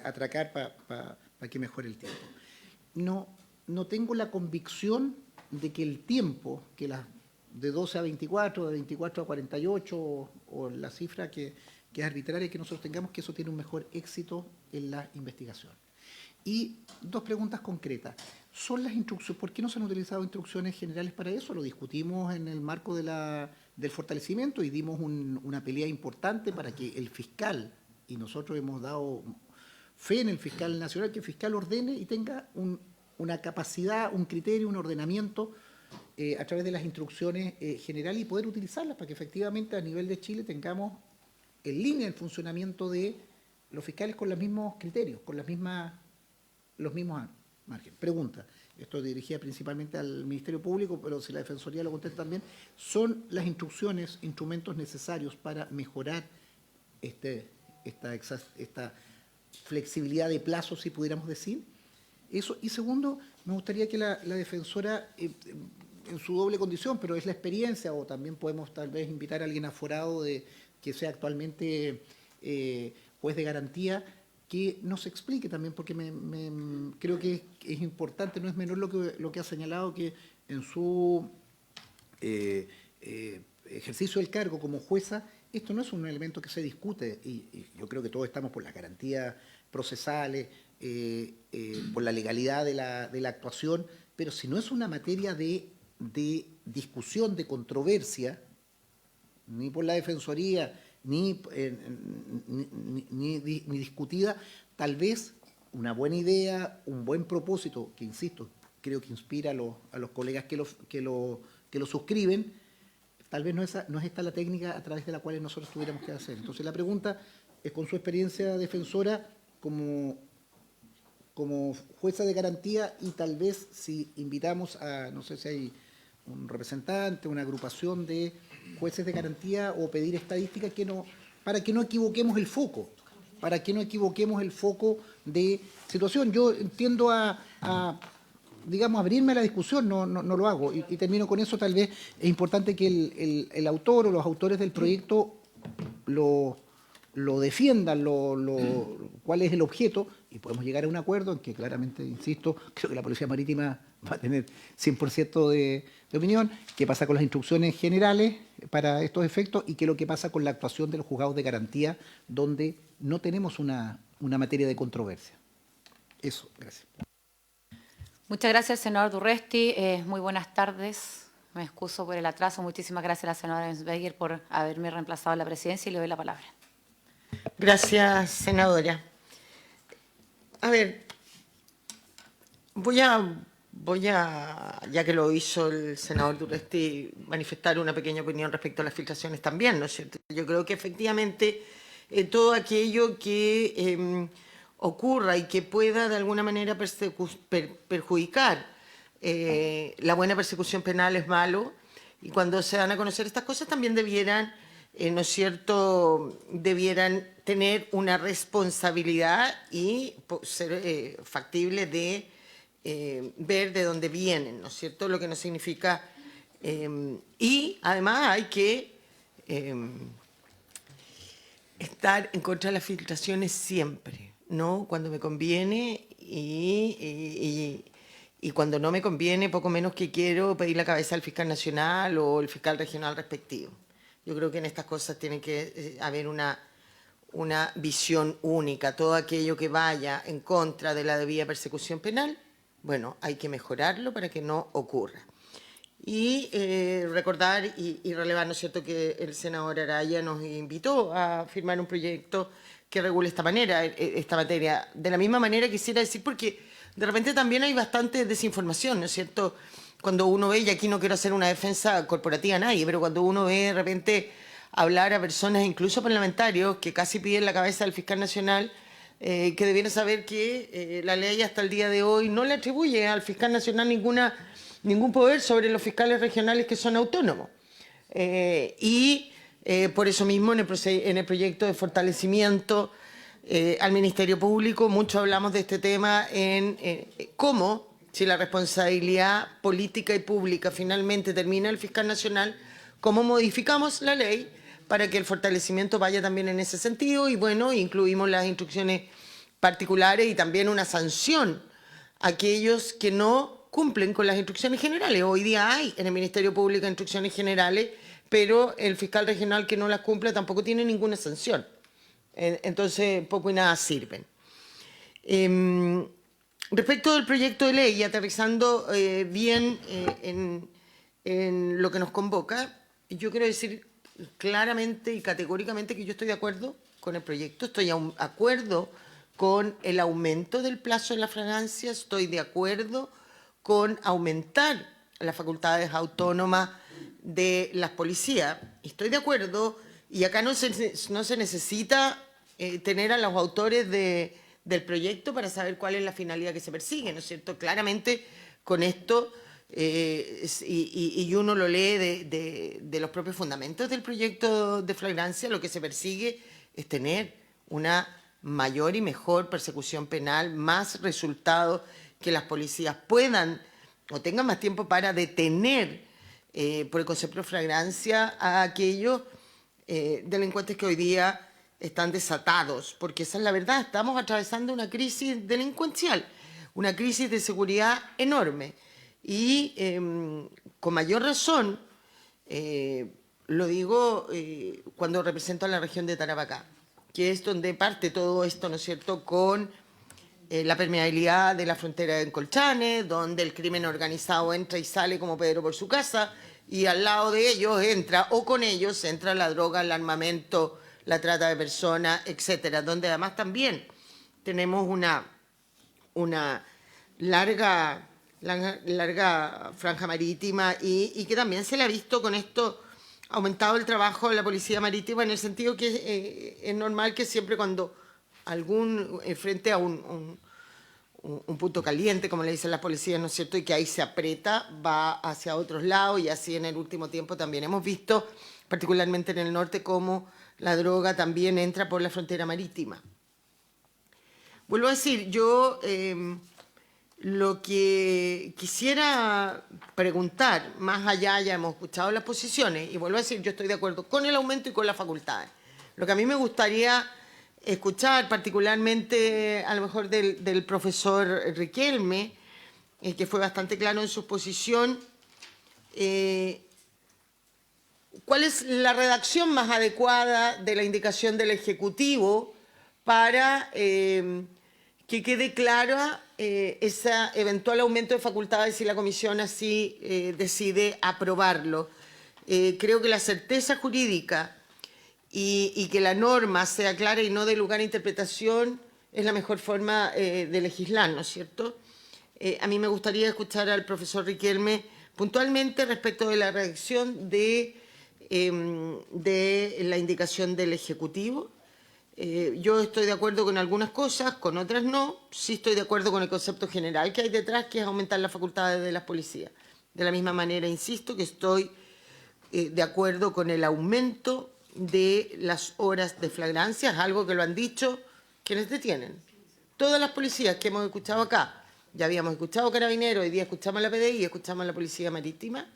atracar para que mejore el tiempo. No tengo la convicción de que el tiempo, que de 12 a 24, de 24 a 48, o la cifra que es arbitraria que nosotros tengamos, que eso tiene un mejor éxito en la investigación. Y dos preguntas concretas. ¿Son las instrucciones? ¿Por qué no se han utilizado instrucciones generales para eso? Lo discutimos en el marco del fortalecimiento y dimos una pelea importante para que el fiscal, y nosotros hemos dado fe en el fiscal nacional, que el fiscal ordene y tenga una capacidad, un criterio, un ordenamiento a través de las instrucciones generales y poder utilizarlas para que efectivamente a nivel de Chile tengamos en línea el funcionamiento de los fiscales con los mismos criterios, con los mismos márgenes. Pregunta, esto dirigida principalmente al Ministerio Público, pero si la Defensoría lo contesta también, ¿son las instrucciones instrumentos necesarios para mejorar esta flexibilidad de plazos, si pudiéramos decir. Eso. Y segundo, me gustaría que la defensora, en su doble condición, pero es la experiencia, o también podemos tal vez invitar a alguien aforado que sea actualmente juez de garantía, que nos explique también, porque creo que es importante, no es menor lo que ha señalado, que en su ejercicio del cargo como jueza, esto no es un elemento que se discute, y yo creo que todos estamos por las garantías procesales, por la legalidad de la actuación, pero si no es una materia de discusión, de controversia, ni por la Defensoría, ni discutida, tal vez una buena idea, un buen propósito, que insisto, creo que inspira a los colegas que lo suscriben, tal vez no es esta la técnica a través de la cual nosotros tuviéramos que hacer. Entonces la pregunta es, con su experiencia defensora como jueza de garantía, y tal vez si invitamos a, no sé si hay un representante, una agrupación de jueces de garantía, o pedir estadísticas para que no equivoquemos el foco, de situación. Yo entiendo digamos, abrirme a la discusión, no lo hago, y termino con eso. Tal vez es importante que el autor o los autores del proyecto lo defiendan, cuál es el objeto, y podemos llegar a un acuerdo en que claramente, insisto, creo que la Policía Marítima va a tener 100% de opinión, qué pasa con las instrucciones generales para estos efectos, y qué es lo que pasa con la actuación de los juzgados de garantía, donde no tenemos una materia de controversia. Eso, gracias. Muchas gracias, senador Durresti. Muy buenas tardes. Me excuso por el atraso. Muchísimas gracias a la senadora Ensberger por haberme reemplazado en la presidencia, y le doy la palabra. Gracias, senadora. A ver, voy a, ya que lo hizo el senador Durresti, manifestar una pequeña opinión respecto a las filtraciones también, ¿no es cierto? Yo creo que efectivamente todo aquello que ocurra y que pueda de alguna manera perjudicar la buena persecución penal es malo, y cuando se dan a conocer estas cosas también debieran, ¿no es cierto?, debieran tener una responsabilidad y ser factible de ver de dónde vienen, ¿no es cierto?, lo que no significa. Y además hay que estar en contra de las filtraciones siempre, ¿no? Cuando me conviene y cuando no me conviene, poco menos que quiero pedir la cabeza al fiscal nacional o el fiscal regional respectivo. Yo creo que en estas cosas tiene que haber una visión única. Todo aquello que vaya en contra de la debida persecución penal, bueno, hay que mejorarlo para que no ocurra. Y recordar y relevar, ¿no es cierto?, que el senador Araya nos invitó a firmar un proyecto que regule esta materia. De la misma manera quisiera decir, porque de repente también hay bastante desinformación, ¿no es cierto?, cuando uno ve, y aquí no quiero hacer una defensa corporativa a nadie, pero cuando uno ve de repente hablar a personas, incluso parlamentarios, que casi piden la cabeza del fiscal nacional, que debieran saber que la ley hasta el día de hoy no le atribuye al fiscal nacional ningún poder sobre los fiscales regionales, que son autónomos. Por eso mismo en el proyecto de fortalecimiento al Ministerio Público mucho hablamos de este tema, en cómo, si la responsabilidad política y pública finalmente termina el fiscal nacional, cómo modificamos la ley para que el fortalecimiento vaya también en ese sentido, y bueno, incluimos las instrucciones particulares y también una sanción a aquellos que no cumplen con las instrucciones generales. Hoy día hay en el Ministerio Público instrucciones generales, pero el fiscal regional que no las cumple tampoco tiene ninguna sanción. Entonces, poco y nada sirven. Respecto del proyecto de ley, y aterrizando bien en lo que nos convoca, yo quiero decir claramente y categóricamente que yo estoy de acuerdo con el proyecto, estoy de acuerdo con el aumento del plazo en la flagrancia, estoy de acuerdo con aumentar las facultades autónomas de las policías. Estoy de acuerdo, y acá no se necesita tener a los autores del proyecto para saber cuál es la finalidad que se persigue, ¿no es cierto? Claramente, con esto, y uno lo lee de los propios fundamentos del proyecto de flagrancia, lo que se persigue es tener una mayor y mejor persecución penal, más resultados, que las policías puedan o tengan más tiempo para detener por el concepto de flagrancia a aquellos delincuentes que hoy día están desatados, porque esa es la verdad, estamos atravesando una crisis delincuencial, una crisis de seguridad enorme y con mayor razón lo digo cuando represento a la región de Tarapacá, que es donde parte todo esto, ¿no es cierto?, con la permeabilidad de la frontera de Colchane, donde el crimen organizado entra y sale como Pedro por su casa, y al lado de ellos entra, o con ellos entra la droga, el armamento, la trata de personas, etcétera, donde además también tenemos una larga franja marítima y que también se le ha visto con esto aumentado el trabajo de la policía marítima, en el sentido que es normal que siempre cuando frente a un punto caliente, como le dicen las policías, ¿no es cierto?, y que ahí se aprieta, va hacia otros lados, y así en el último tiempo también hemos visto, particularmente en el norte, cómo la droga también entra por la frontera marítima. Vuelvo a decir, yo lo que quisiera preguntar, más allá, ya hemos escuchado las posiciones, y vuelvo a decir, yo estoy de acuerdo con el aumento y con las facultades. Lo que a mí me gustaría escuchar, particularmente a lo mejor del profesor Riquelme, que fue bastante claro en su posición, ¿cuál es la redacción más adecuada de la indicación del Ejecutivo para que quede clara ese eventual aumento de facultades si la Comisión así decide aprobarlo? Creo que la certeza jurídica y que la norma sea clara y no dé lugar a interpretación es la mejor forma de legislar, ¿no es cierto? A mí me gustaría escuchar al profesor Riquelme puntualmente respecto de la redacción de la indicación del Ejecutivo. Yo estoy de acuerdo con algunas cosas, con otras no. Sí estoy de acuerdo con el concepto general que hay detrás, que es aumentar las facultades de las policías. De la misma manera, insisto, que estoy de acuerdo con el aumento de las horas de flagrancia, es algo que lo han dicho quienes detienen. Todas las policías que hemos escuchado acá, ya habíamos escuchado Carabineros, hoy día escuchamos a la PDI, escuchamos a la Policía Marítima,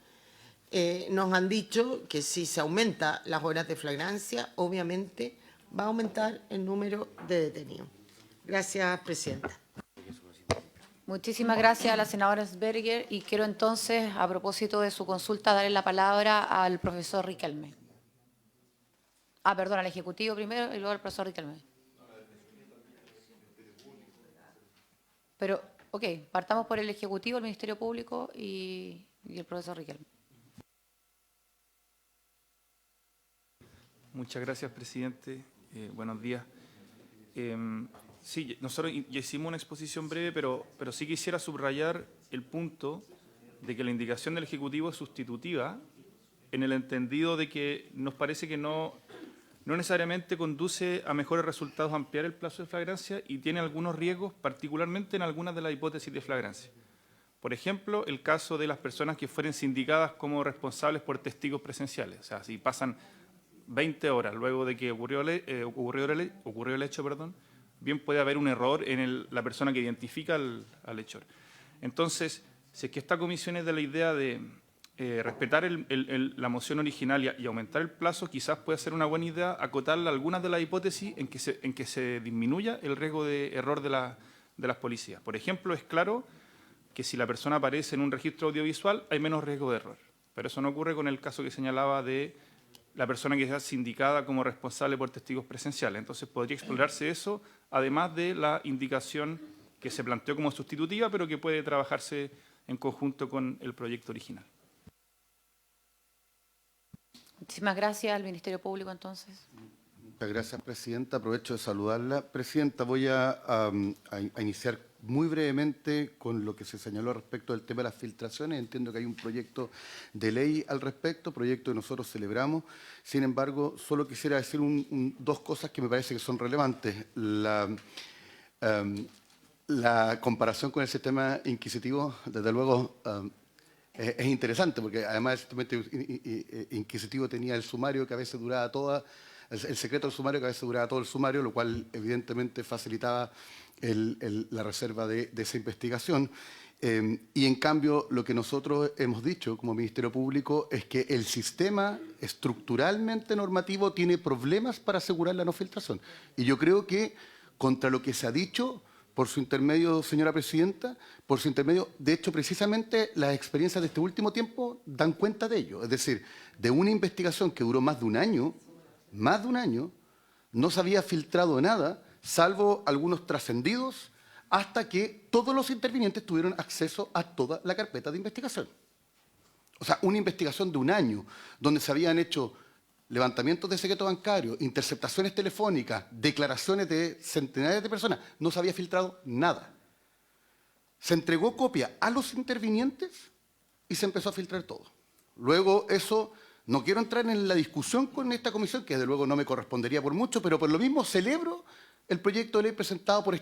nos han dicho que si se aumenta las horas de flagrancia, obviamente va a aumentar el número de detenidos. Gracias, Presidenta. Muchísimas gracias a la senadora Sberger y quiero entonces, a propósito de su consulta, darle la palabra al profesor Riquelme. Perdón, al Ejecutivo primero y luego al profesor Riquelme. Pero, ok, partamos por el Ejecutivo, el Ministerio Público y el profesor Riquelme. Muchas gracias, presidente. Buenos días. Sí, nosotros ya hicimos una exposición breve, pero sí quisiera subrayar el punto de que la indicación del Ejecutivo es sustitutiva en el entendido de que nos parece que no necesariamente conduce a mejores resultados ampliar el plazo de flagrancia y tiene algunos riesgos, particularmente en algunas de las hipótesis de flagrancia. Por ejemplo, el caso de las personas que fueren sindicadas como responsables por testigos presenciales. O sea, si pasan 20 horas luego de que ocurrió el hecho, bien puede haber un error en la persona que identifica al hechor. Entonces, si es que esta comisión es de la idea de respetar la moción original y aumentar el plazo, quizás puede ser una buena idea acotarla a algunas de las hipótesis en que se disminuya el riesgo de error de las policías. Por ejemplo, es claro que si la persona aparece en un registro audiovisual hay menos riesgo de error, pero eso no ocurre con el caso que señalaba de la persona que sea sindicada como responsable por testigos presenciales. Entonces podría explorarse eso, además de la indicación que se planteó como sustitutiva, pero que puede trabajarse en conjunto con el proyecto original. Muchísimas gracias al Ministerio Público, entonces. Muchas gracias, Presidenta. Aprovecho de saludarla. Presidenta, voy a iniciar muy brevemente con lo que se señaló respecto del tema de las filtraciones. Entiendo que hay un proyecto de ley al respecto, proyecto que nosotros celebramos. Sin embargo, solo quisiera decir dos cosas que me parece que son relevantes. La comparación con el sistema inquisitivo, desde luego, es interesante, porque además el sistema inquisitivo tenía el sumario que a veces duraba toda el secreto del sumario, que a veces duraba todo el sumario, lo cual evidentemente facilitaba la reserva de esa investigación. Y en cambio, lo que nosotros hemos dicho como Ministerio Público es que el sistema estructuralmente normativo tiene problemas para asegurar la no filtración. Y yo creo que contra lo que se ha dicho, por su intermedio, señora presidenta, por su intermedio, de hecho, precisamente las experiencias de este último tiempo dan cuenta de ello. Es decir, de una investigación que duró más de un año, no se había filtrado nada, salvo algunos trascendidos, hasta que todos los intervinientes tuvieron acceso a toda la carpeta de investigación. O sea, una investigación de un año, donde se habían hecho levantamientos de secreto bancario, interceptaciones telefónicas, declaraciones de centenares de personas, no se había filtrado nada. Se entregó copia a los intervinientes y se empezó a filtrar todo. Luego eso, no quiero entrar en la discusión con esta comisión, que desde luego no me correspondería por mucho, pero por lo mismo celebro el proyecto de ley presentado por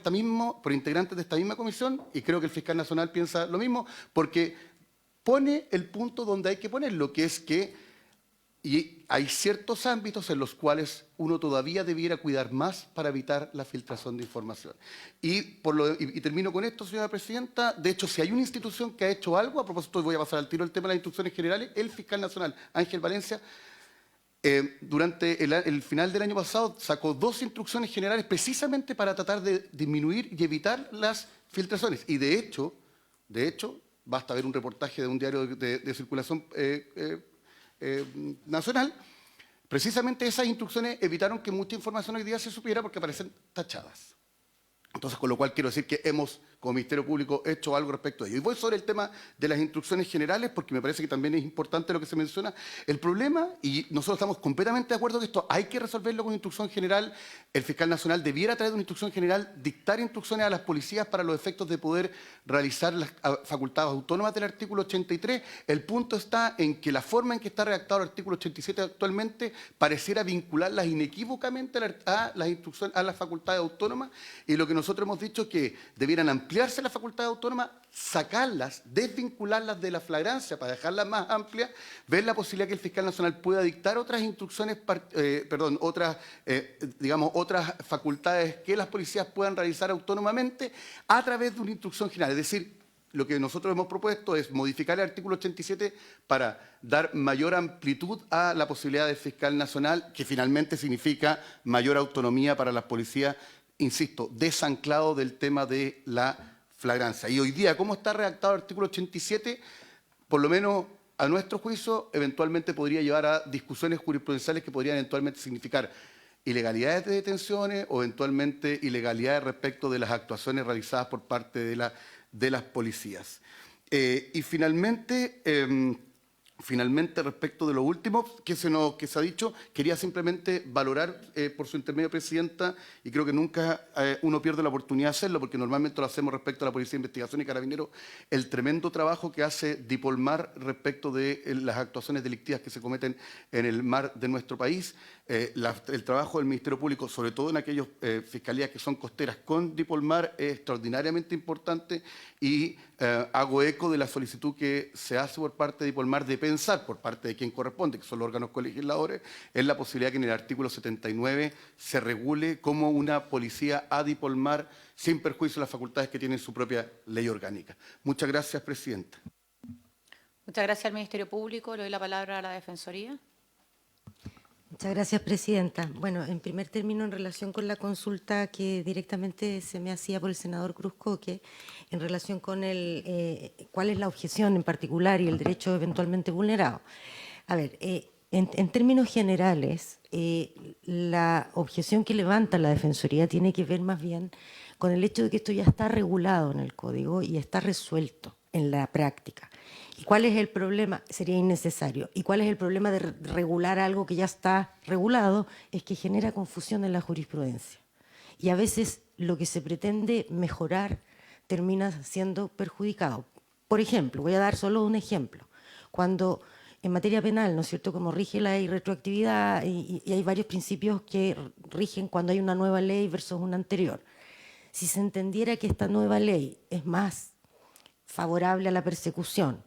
integrantes de esta misma comisión, y creo que el fiscal nacional piensa lo mismo, porque pone el punto donde hay que ponerlo, que es que hay ciertos ámbitos en los cuales uno todavía debiera cuidar más para evitar la filtración de información. Y termino con esto, señora presidenta. De hecho, si hay una institución que ha hecho algo, a propósito, voy a pasar al tiro el tema de las instrucciones generales, el fiscal nacional Ángel Valencia, durante el final del año pasado sacó 2 instrucciones generales precisamente para tratar de disminuir y evitar las filtraciones. Y de hecho, basta ver un reportaje de un diario de circulación nacional, precisamente esas instrucciones evitaron que mucha información hoy día se supiera porque aparecen tachadas. Entonces, con lo cual quiero decir que hemos, como Ministerio Público, hecho algo respecto a ello. Y voy sobre el tema de las instrucciones generales, porque me parece que también es importante lo que se menciona. El problema, y nosotros estamos completamente de acuerdo que esto hay que resolverlo con instrucción general, el fiscal nacional debiera traer una instrucción general, dictar instrucciones a las policías para los efectos de poder realizar las facultades autónomas del artículo 83. El punto está en que la forma en que está redactado el artículo 87 actualmente pareciera vincularlas inequívocamente a las instrucciones, a las facultades autónomas, y lo que nosotros hemos dicho es que debieran ampliarse las facultades autónomas, sacarlas, desvincularlas de la flagrancia para dejarlas más amplias, ver la posibilidad que el fiscal nacional pueda dictar otras instrucciones, otras facultades que las policías puedan realizar autónomamente a través de una instrucción general. Es decir, lo que nosotros hemos propuesto es modificar el artículo 87 para dar mayor amplitud a la posibilidad del fiscal nacional, que finalmente significa mayor autonomía para las policías, insisto, desanclado del tema de la flagrancia. Y hoy día, ¿cómo está redactado el artículo 87? Por lo menos, a nuestro juicio, eventualmente podría llevar a discusiones jurisprudenciales que podrían eventualmente significar ilegalidades de detenciones o eventualmente ilegalidades respecto de las actuaciones realizadas por parte de las policías. Y finalmente, respecto de lo último que se ha dicho, quería simplemente valorar por su intermedio, presidenta, y creo que nunca uno pierde la oportunidad de hacerlo, porque normalmente lo hacemos respecto a la Policía de Investigación y Carabineros, el tremendo trabajo que hace Dipolmar respecto de las actuaciones delictivas que se cometen en el mar de nuestro país. El trabajo del Ministerio Público, sobre todo en aquellas fiscalías que son costeras con Dipolmar, es extraordinariamente importante, y hago eco de la solicitud que se hace por parte de Dipolmar de pensar, por parte de quien corresponde, que son los órganos colegisladores, en la posibilidad que en el artículo 79 se regule como una policía a Dipolmar sin perjuicio de las facultades que tiene su propia ley orgánica. Muchas gracias, presidenta. Muchas gracias al Ministerio Público. Le doy la palabra a la Defensoría. Muchas gracias, presidenta. Bueno, en primer término, en relación con la consulta que directamente se me hacía por el senador Cruz Coque, en relación con cuál es la objeción en particular y el derecho eventualmente vulnerado. A ver, en términos generales, la objeción que levanta la Defensoría tiene que ver más bien con el hecho de que esto ya está regulado en el Código y está resuelto en la práctica. ¿Y cuál es el problema? Sería innecesario. ¿Y cuál es el problema de regular algo que ya está regulado? Es que genera confusión en la jurisprudencia. Y a veces lo que se pretende mejorar termina siendo perjudicado. Por ejemplo, voy a dar solo un ejemplo. Cuando en materia penal, ¿no es cierto?, como rige la irretroactividad y hay varios principios que rigen cuando hay una nueva ley versus una anterior. Si se entendiera que esta nueva ley es más favorable a la persecución,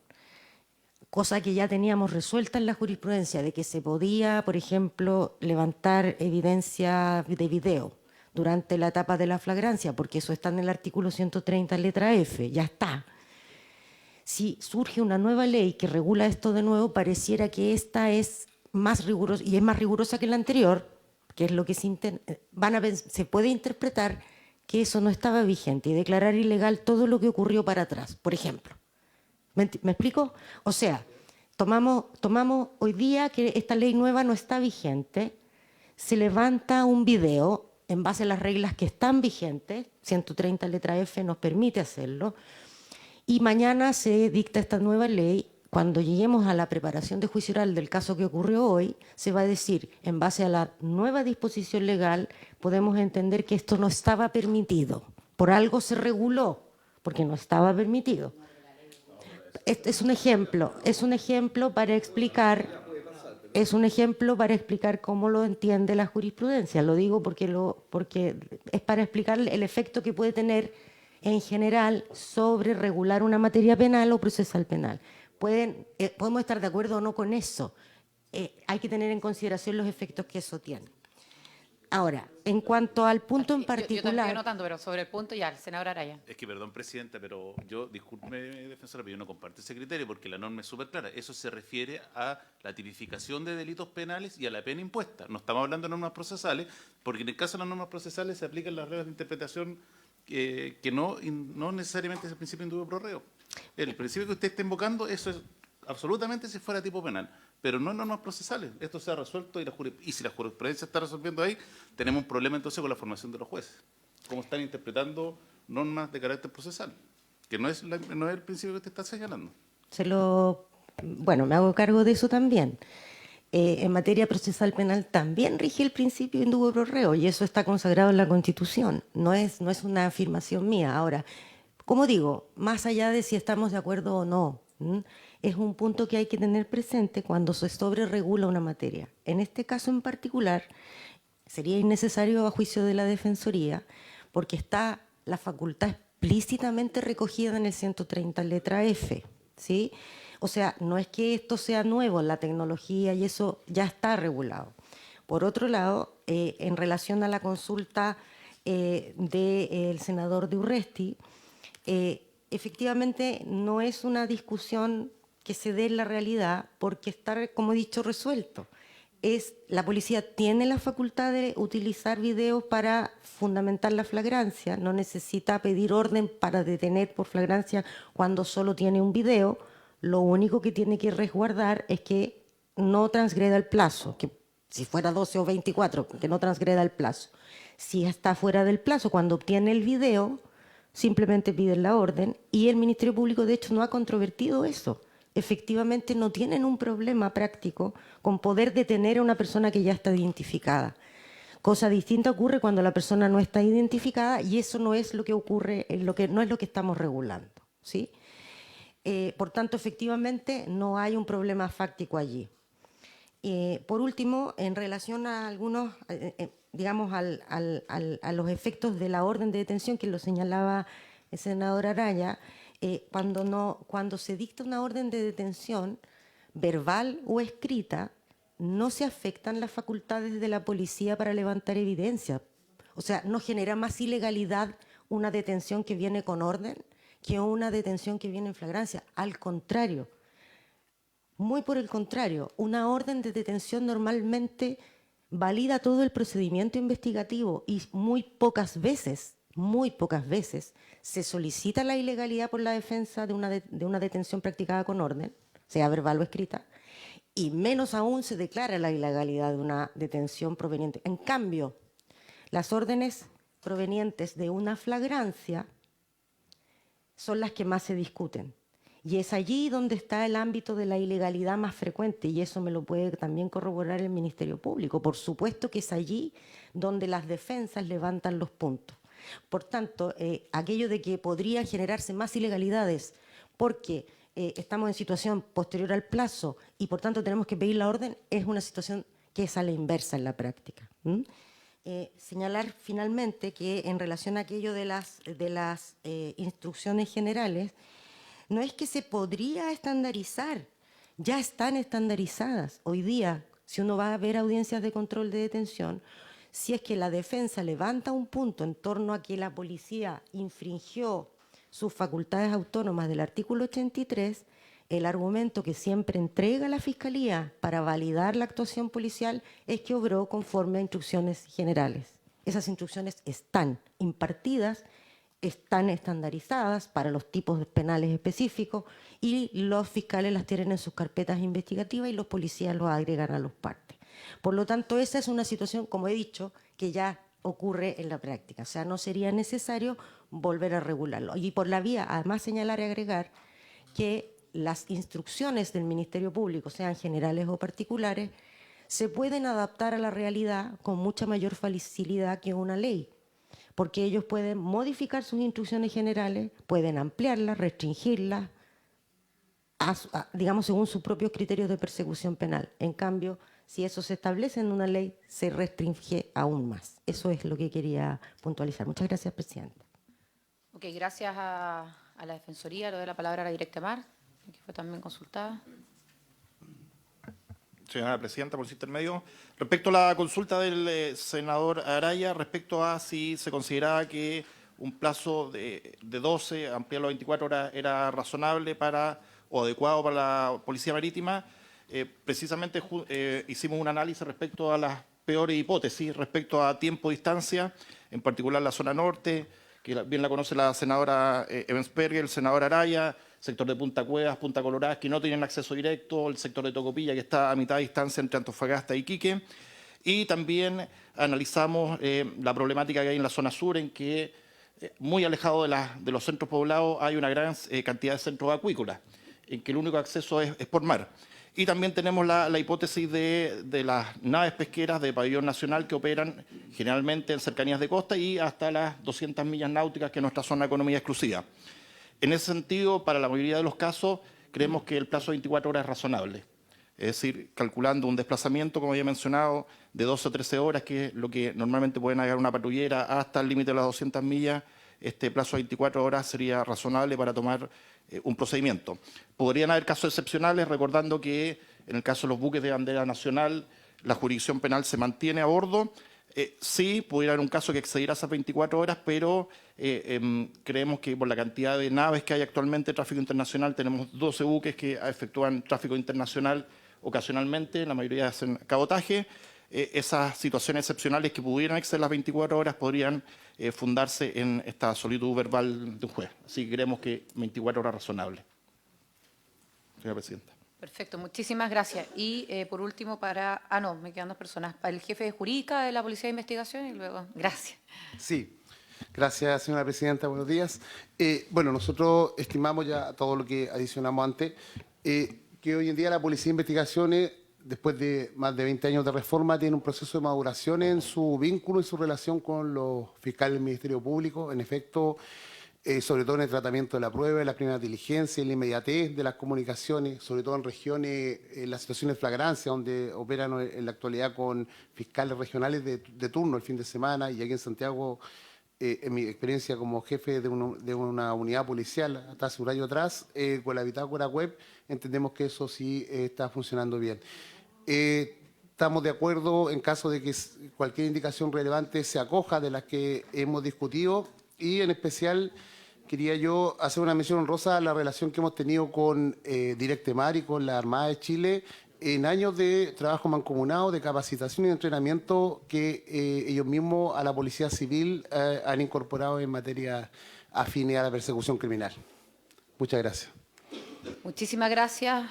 cosa que ya teníamos resuelta en la jurisprudencia, de que se podía, por ejemplo, levantar evidencia de video durante la etapa de la flagrancia, porque eso está en el artículo 130, letra F, ya está. Si surge una nueva ley que regula esto de nuevo, pareciera que esta es más rigurosa, y es más rigurosa que la anterior, que es lo que se puede interpretar que eso no estaba vigente y declarar ilegal todo lo que ocurrió para atrás, por ejemplo. ¿Me explico? O sea, tomamos hoy día que esta ley nueva no está vigente, se levanta un video en base a las reglas que están vigentes, 130 letra F nos permite hacerlo, y mañana se dicta esta nueva ley. Cuando lleguemos a la preparación de juicio oral del caso que ocurrió hoy, se va a decir, en base a la nueva disposición legal, podemos entender que esto no estaba permitido. Por algo se reguló, porque no estaba permitido. Es un ejemplo para explicar cómo lo entiende la jurisprudencia. Lo digo porque es para explicar el efecto que puede tener en general sobre regular una materia penal o procesal penal. Podemos estar de acuerdo o no con eso. Hay que tener en consideración los efectos que eso tiene. Ahora, en cuanto al punto en Yo también estoy particular... anotando, pero sobre el punto ya, el senador Araya. Es que, perdón, presidenta, pero yo, disculpe, defensora, pero yo no comparto ese criterio porque la norma es súper clara. Eso se refiere a la tipificación de delitos penales y a la pena impuesta. No estamos hablando de normas procesales, porque en el caso de las normas procesales se aplican las reglas de interpretación que no necesariamente es el principio indubio pro reo. El principio que usted está invocando, eso es absolutamente si fuera tipo penal, pero no en normas procesales. Esto se ha resuelto y si la jurisprudencia está resolviendo ahí, tenemos un problema entonces con la formación de los jueces. ¿Cómo están interpretando normas de carácter procesal? Que no es el principio que usted está señalando. Bueno, me hago cargo de eso también. En materia procesal penal también rige el principio indubio pro reo y eso está consagrado en la Constitución. No es una afirmación mía. Ahora, como digo, más allá de si estamos de acuerdo o no, es un punto que hay que tener presente cuando se sobreregula una materia. En este caso en particular, sería innecesario a juicio de la Defensoría, porque está la facultad explícitamente recogida en el 130 letra F, ¿sí? O sea, no es que esto sea nuevo, la tecnología y eso ya está regulado. Por otro lado, en relación a la consulta del senador de Urresti, efectivamente no es una discusión que se dé en la realidad porque está, como he dicho, resuelto. La policía tiene la facultad de utilizar videos para fundamentar la flagrancia, no necesita pedir orden para detener por flagrancia cuando solo tiene un video. Lo único que tiene que resguardar es que no transgreda el plazo, que si fuera 12 o 24, que no transgreda el plazo. Si está fuera del plazo, cuando obtiene el video, simplemente pide la orden y el Ministerio Público, de hecho, no ha controvertido eso. Efectivamente, no tienen un problema práctico con poder detener a una persona que ya está identificada. Cosa distinta ocurre cuando la persona no está identificada y eso no es lo que ocurre, no es lo que estamos regulando, ¿sí? Por tanto, efectivamente, no hay un problema fáctico allí. Por último, en relación a algunos, digamos, a los efectos de la orden de detención, que lo señalaba el senador Araya, cuando se dicta una orden de detención, verbal o escrita, no se afectan las facultades de la policía para levantar evidencia. O sea, no genera más ilegalidad una detención que viene con orden que una detención que viene en flagrancia. Al contrario, muy por el contrario, una orden de detención normalmente valida todo el procedimiento investigativo y muy pocas veces, se solicita la ilegalidad por la defensa de una detención practicada con orden, sea verbal o escrita, y menos aún se declara la ilegalidad de una detención proveniente. En cambio, las órdenes provenientes de una flagrancia son las que más se discuten. Y es allí donde está el ámbito de la ilegalidad más frecuente, y eso me lo puede también corroborar el Ministerio Público. Por supuesto que es allí donde las defensas levantan los puntos. Por tanto, aquello de que podrían generarse más ilegalidades porque estamos en situación posterior al plazo y por tanto tenemos que pedir la orden, es una situación que es a la inversa en la práctica. Señalar finalmente que en relación a aquello de las instrucciones generales, no es que se podría estandarizar, ya están estandarizadas. Hoy día, si uno va a ver audiencias de control de detención, si es que la defensa levanta un punto en torno a que la policía infringió sus facultades autónomas del artículo 83, el argumento que siempre entrega la Fiscalía para validar la actuación policial es que obró conforme a instrucciones generales. Esas instrucciones están impartidas, están estandarizadas para los tipos penales específicos y los fiscales las tienen en sus carpetas investigativas y los policías los agregan a los partes. Por lo tanto, esa es una situación, como he dicho, que ya ocurre en la práctica. O sea, no sería necesario volver a regularlo. Y por la vía, además, señalar y agregar que las instrucciones del Ministerio Público, sean generales o particulares, se pueden adaptar a la realidad con mucha mayor facilidad que una ley, porque ellos pueden modificar sus instrucciones generales, pueden ampliarlas, restringirlas, digamos, según sus propios criterios de persecución penal. En cambio, si eso se establece en una ley, se restringe aún más. Eso es lo que quería puntualizar. Muchas gracias, Presidenta. Ok, gracias a la Defensoría. Le doy la palabra a la Directa Mar, que fue también consultada. Señora Presidenta, por su intermedio. Respecto a la consulta del senador Araya, respecto a si se consideraba que un plazo de 12, ampliarlo a 24 horas, era razonable o adecuado para la Policía Marítima, precisamente hicimos un análisis respecto a las peores hipótesis, respecto a tiempo-distancia, en particular la zona norte, que bien la conoce la senadora Ebensperger, el senador Araya, sector de Punta Cuevas, Punta Colorada, que no tienen acceso directo, el sector de Tocopilla, que está a mitad de distancia entre Antofagasta y Iquique, y también analizamos la problemática que hay en la zona sur, en que muy alejado de los centros poblados hay una gran cantidad de centros acuícolas, en que el único acceso es por mar. Y también tenemos la hipótesis de las naves pesqueras de pabellón nacional que operan generalmente en cercanías de costa y hasta las 200 millas náuticas, que es nuestra zona de economía exclusiva. En ese sentido, para la mayoría de los casos, creemos que el plazo de 24 horas es razonable. Es decir, calculando un desplazamiento, como había mencionado, de 12 o 13 horas, que es lo que normalmente puede navegar una patrullera, hasta el límite de las 200 millas, este plazo de 24 horas sería razonable para tomar un procedimiento. Podrían haber casos excepcionales, recordando que en el caso de los buques de bandera nacional, la jurisdicción penal se mantiene a bordo. Sí, pudiera haber un caso que excediera esas 24 horas, pero creemos que por la cantidad de naves que hay actualmente de tráfico internacional, tenemos 12 buques que efectúan tráfico internacional ocasionalmente, la mayoría hacen cabotaje. Esas situaciones excepcionales que pudieran exceder las 24 horas podrían fundarse en esta solitud verbal de un juez. Así que creemos que 24 horas es razonable. Señora Presidenta. Perfecto, muchísimas gracias. Y por último, no, me quedan 2 personas. Para el jefe de jurídica de la Policía de Investigación y luego, gracias. Sí, gracias, señora Presidenta. Buenos días. Bueno, nosotros estimamos ya todo lo que adicionamos antes, que hoy en día la Policía de Investigaciones, después de más de 20 años de reforma, tiene un proceso de maduración en su vínculo y su relación con los fiscales del Ministerio Público. En efecto, sobre todo en el tratamiento de la prueba, en la primera diligencia, en la inmediatez de las comunicaciones, sobre todo en regiones, en las situaciones de flagrancia, donde operan en la actualidad con fiscales regionales de turno el fin de semana, y aquí en Santiago, en mi experiencia como jefe de una unidad policial hasta hace un año atrás, con la bitácora web, entendemos que eso sí está funcionando bien. Estamos de acuerdo en caso de que cualquier indicación relevante se acoja de las que hemos discutido, y en especial quería yo hacer una mención honrosa a la relación que hemos tenido con Directemar y con la Armada de Chile en años de trabajo mancomunado, de capacitación y de entrenamiento que ellos mismos a la Policía Civil han incorporado en materia afines a la persecución criminal. Muchas gracias. Muchísimas gracias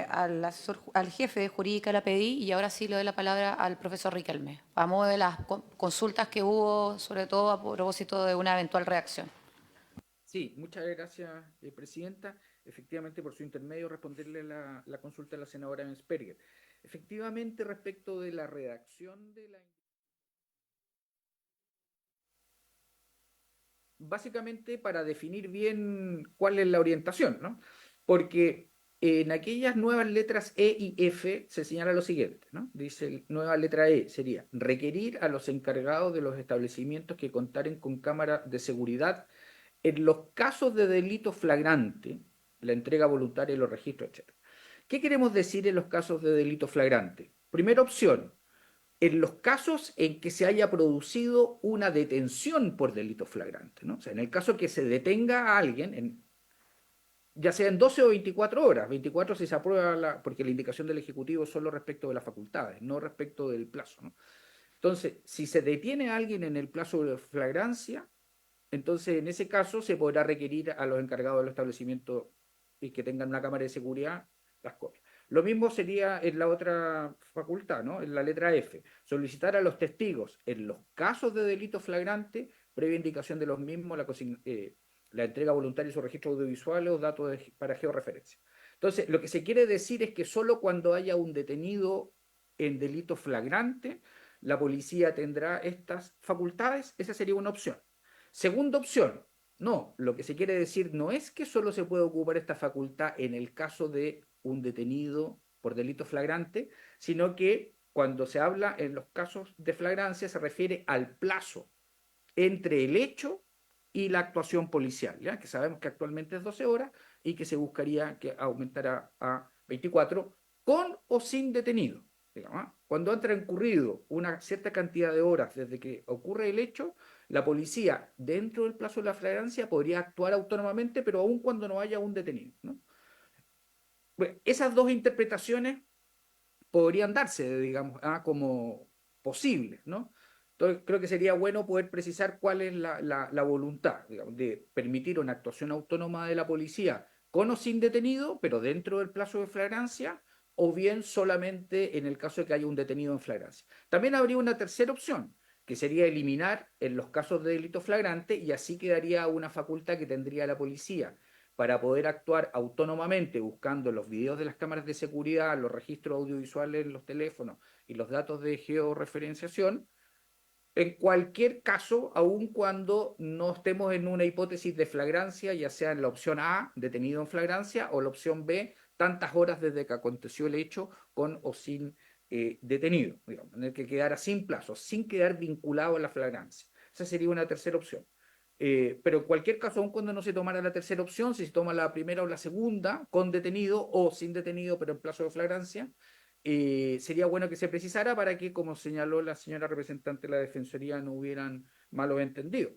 al jefe de jurídica de la PDI, y ahora sí le doy la palabra al profesor Riquelme, a modo de las consultas que hubo, sobre todo a propósito de una eventual reacción. Sí, muchas gracias, Presidenta. Efectivamente, por su intermedio, responderle la consulta de la senadora Ebensperger. Efectivamente, respecto de la redacción de la... Básicamente para definir bien cuál es la orientación, ¿no? Porque en aquellas nuevas letras E y F se señala lo siguiente, ¿no? Dice, nueva letra E sería requerir a los encargados de los establecimientos que contaren con cámara de seguridad en los casos de delito flagrante, la entrega voluntaria de los registros, etc., ¿Qué queremos decir en los casos de delito flagrante? Primera opción, en los casos en que se haya producido una detención por delito flagrante, ¿no? O sea, en el caso que se detenga a alguien, ya sea en 12 o 24 horas, 24 si se aprueba, porque la indicación del Ejecutivo es solo respecto de las facultades, no respecto del plazo, ¿no? Entonces, si se detiene a alguien en el plazo de flagrancia, entonces en ese caso se podrá requerir a los encargados del establecimiento y que tengan una cámara de seguridad las copias. Lo mismo sería en la otra facultad, ¿no? En la letra F, solicitar a los testigos en los casos de delito flagrante, previa indicación de los mismos, la entrega voluntaria de su registro audiovisual o datos para georreferencia. Entonces, lo que se quiere decir es que solo cuando haya un detenido en delito flagrante, la policía tendrá estas facultades. Esa sería una opción. Segunda opción, no, lo que se quiere decir no es que solo se puede ocupar esta facultad en el caso de un detenido por delito flagrante, sino que cuando se habla en los casos de flagrancia se refiere al plazo entre el hecho y la actuación policial, ¿ya? Que sabemos que actualmente es 12 horas y que se buscaría que aumentara a 24 con o sin detenido. Digamos, ¿eh? Cuando han transcurrido una cierta cantidad de horas desde que ocurre el hecho, la policía, dentro del plazo de la flagrancia, podría actuar autónomamente, pero aún cuando no haya un detenido, ¿no? Bueno, esas dos interpretaciones podrían darse, digamos, como posibles, ¿no? Entonces, creo que sería bueno poder precisar cuál es la voluntad, digamos, de permitir una actuación autónoma de la policía con o sin detenido, pero dentro del plazo de flagrancia, o bien solamente en el caso de que haya un detenido en flagrancia. También habría una tercera opción, que sería eliminar en los casos de delito flagrante, y así quedaría una facultad que tendría la policía para poder actuar autónomamente buscando los videos de las cámaras de seguridad, los registros audiovisuales en los teléfonos y los datos de georreferenciación, en cualquier caso, aun cuando no estemos en una hipótesis de flagrancia, ya sea en la opción A, detenido en flagrancia, o la opción B, tantas horas desde que aconteció el hecho con o sin detenido, digamos, en el que quedara sin plazo, sin quedar vinculado a la flagrancia. Esa sería una tercera opción. Pero en cualquier caso, aun cuando no se tomara la tercera opción, si se toma la primera o la segunda, con detenido o sin detenido, pero en plazo de flagrancia, sería bueno que se precisara para que, como señaló la señora representante de la Defensoría, no hubieran malos entendidos.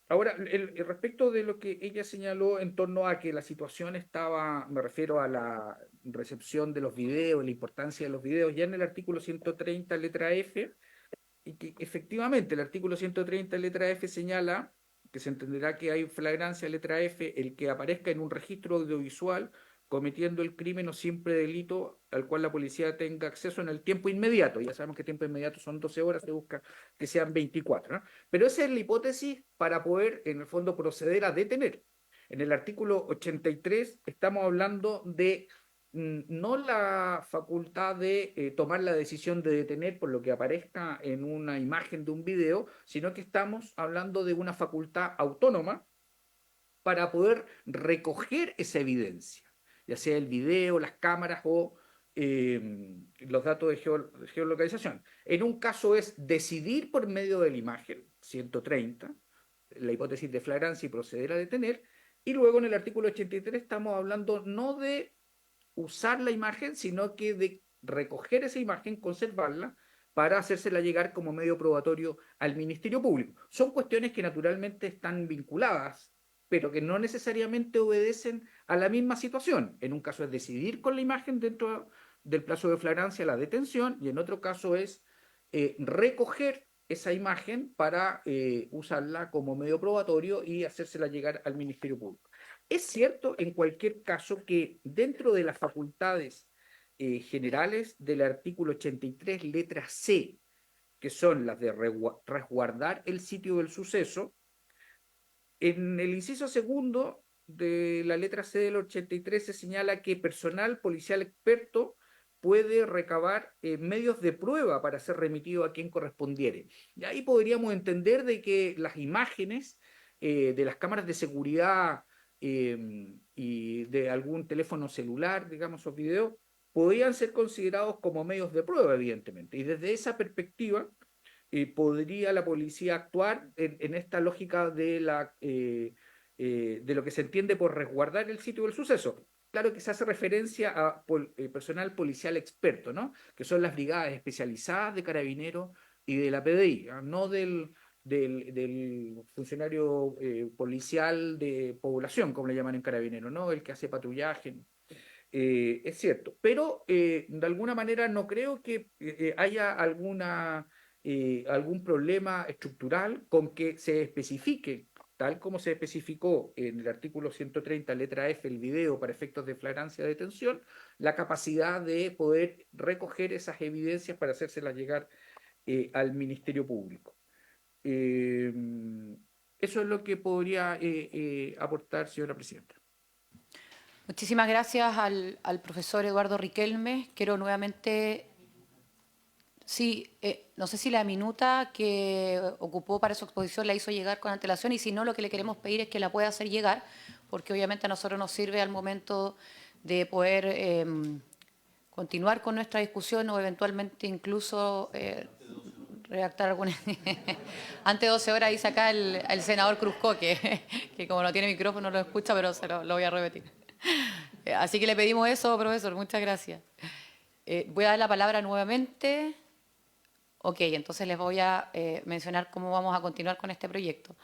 Ahora, respecto de lo que ella señaló en torno a que la situación estaba, me refiero a la recepción de los videos, la importancia de los videos, ya en el artículo 130, letra F, y que efectivamente el artículo 130, letra F, señala que se entenderá que hay flagrancia, letra F, el que aparezca en un registro audiovisual cometiendo el crimen o simple delito al cual la policía tenga acceso en el tiempo inmediato. Ya sabemos que tiempo inmediato son 12 horas, se busca que sean 24, ¿no? Pero esa es la hipótesis para poder, en el fondo, proceder a detener. En el artículo 83 estamos hablando de no la facultad de tomar la decisión de detener por lo que aparezca en una imagen de un video, sino que estamos hablando de una facultad autónoma para poder recoger esa evidencia, ya sea el video, las cámaras o los datos de geolocalización. En un caso es decidir por medio de la imagen, 130, la hipótesis de flagrancia y proceder a detener, y luego en el artículo 83 estamos hablando no de usar la imagen, sino que de recoger esa imagen, conservarla, para hacérsela llegar como medio probatorio al Ministerio Público. Son cuestiones que naturalmente están vinculadas, pero que no necesariamente obedecen a la misma situación. En un caso es decidir con la imagen dentro del plazo de flagrancia la detención, y en otro caso es recoger esa imagen para usarla como medio probatorio y hacérsela llegar al Ministerio Público. Es cierto, en cualquier caso, que dentro de las facultades generales del artículo 83, letra C, que son las de resguardar el sitio del suceso, en el inciso segundo de la letra C del 83 se señala que personal policial experto puede recabar medios de prueba para ser remitido a quien correspondiere. Y ahí podríamos entender de que las imágenes de las cámaras de seguridad y de algún teléfono celular, digamos, o video, podrían ser considerados como medios de prueba, evidentemente. Y desde esa perspectiva, podría la policía actuar en esta lógica de lo que se entiende por resguardar el sitio del suceso. claro que se hace referencia a personal policial experto, ¿no? Que son las brigadas especializadas de carabineros y de la PDI, no del funcionario policial de población, como le llaman en Carabineros, ¿no? El que hace patrullaje. Es cierto, pero de alguna manera no creo que haya algún problema estructural con que se especifique, tal como se especificó en el artículo 130, letra F, el video para efectos de flagrancia de detención, la capacidad de poder recoger esas evidencias para hacérselas llegar al Ministerio Público. Eso es lo que podría aportar, señora presidenta. Muchísimas gracias al profesor Eduardo Riquelme. Quiero nuevamente, sí, no sé si la minuta que ocupó para su exposición la hizo llegar con antelación, y si no, lo que le queremos pedir es que la pueda hacer llegar, porque obviamente a nosotros nos sirve al momento de poder continuar con nuestra discusión o eventualmente incluso redactar alguna... Antes de 12 horas dice acá el senador Cruzco, que como no tiene micrófono no lo escucha, pero lo voy a repetir. Así que le pedimos eso, profesor. Muchas gracias. Voy a dar la palabra nuevamente. Ok, entonces les voy a mencionar cómo vamos a continuar con este proyecto.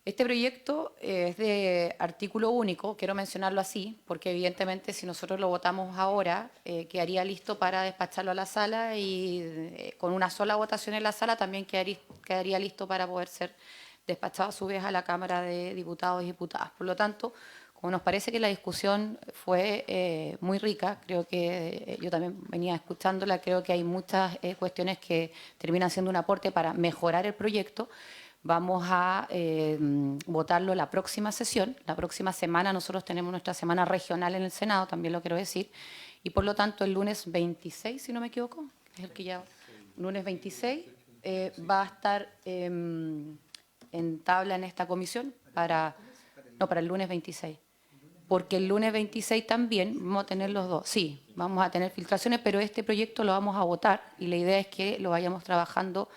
Este proyecto es de artículo único, quiero mencionarlo así, porque evidentemente si nosotros lo votamos ahora, quedaría listo para despacharlo a la sala y con una sola votación en la sala también quedaría listo para poder ser despachado a su vez a la Cámara de Diputados y Diputadas. Por lo tanto, como nos parece que la discusión fue muy rica, creo que yo también venía escuchándola, creo que hay muchas cuestiones que terminan siendo un aporte para mejorar el proyecto. Vamos a votarlo la próxima sesión. La próxima semana nosotros tenemos nuestra semana regional en el Senado, también lo quiero decir, y por lo tanto el lunes 26, si no me equivoco, es el que ya, lunes 26, va a estar en tabla en esta comisión para el lunes 26. Porque el lunes 26 también vamos a tener los dos. Sí, vamos a tener filtraciones, pero este proyecto lo vamos a votar y la idea es que lo vayamos trabajando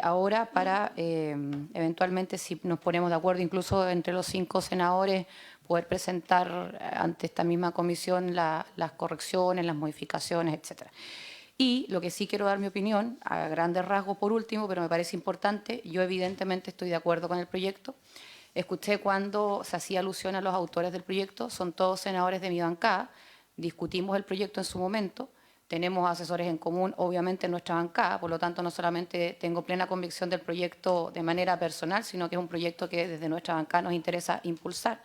ahora para eventualmente, si nos ponemos de acuerdo incluso entre los 5 senadores, poder presentar ante esta misma comisión las correcciones, las modificaciones, etcétera. Y lo que sí quiero dar mi opinión, a grandes rasgos por último, pero me parece importante, yo evidentemente estoy de acuerdo con el proyecto. Escuché cuando se hacía alusión a los autores del proyecto, son todos senadores de mi bancada, discutimos el proyecto en su momento, tenemos asesores en común, obviamente, en nuestra bancada, por lo tanto no solamente tengo plena convicción del proyecto de manera personal, sino que es un proyecto que desde nuestra bancada nos interesa impulsar.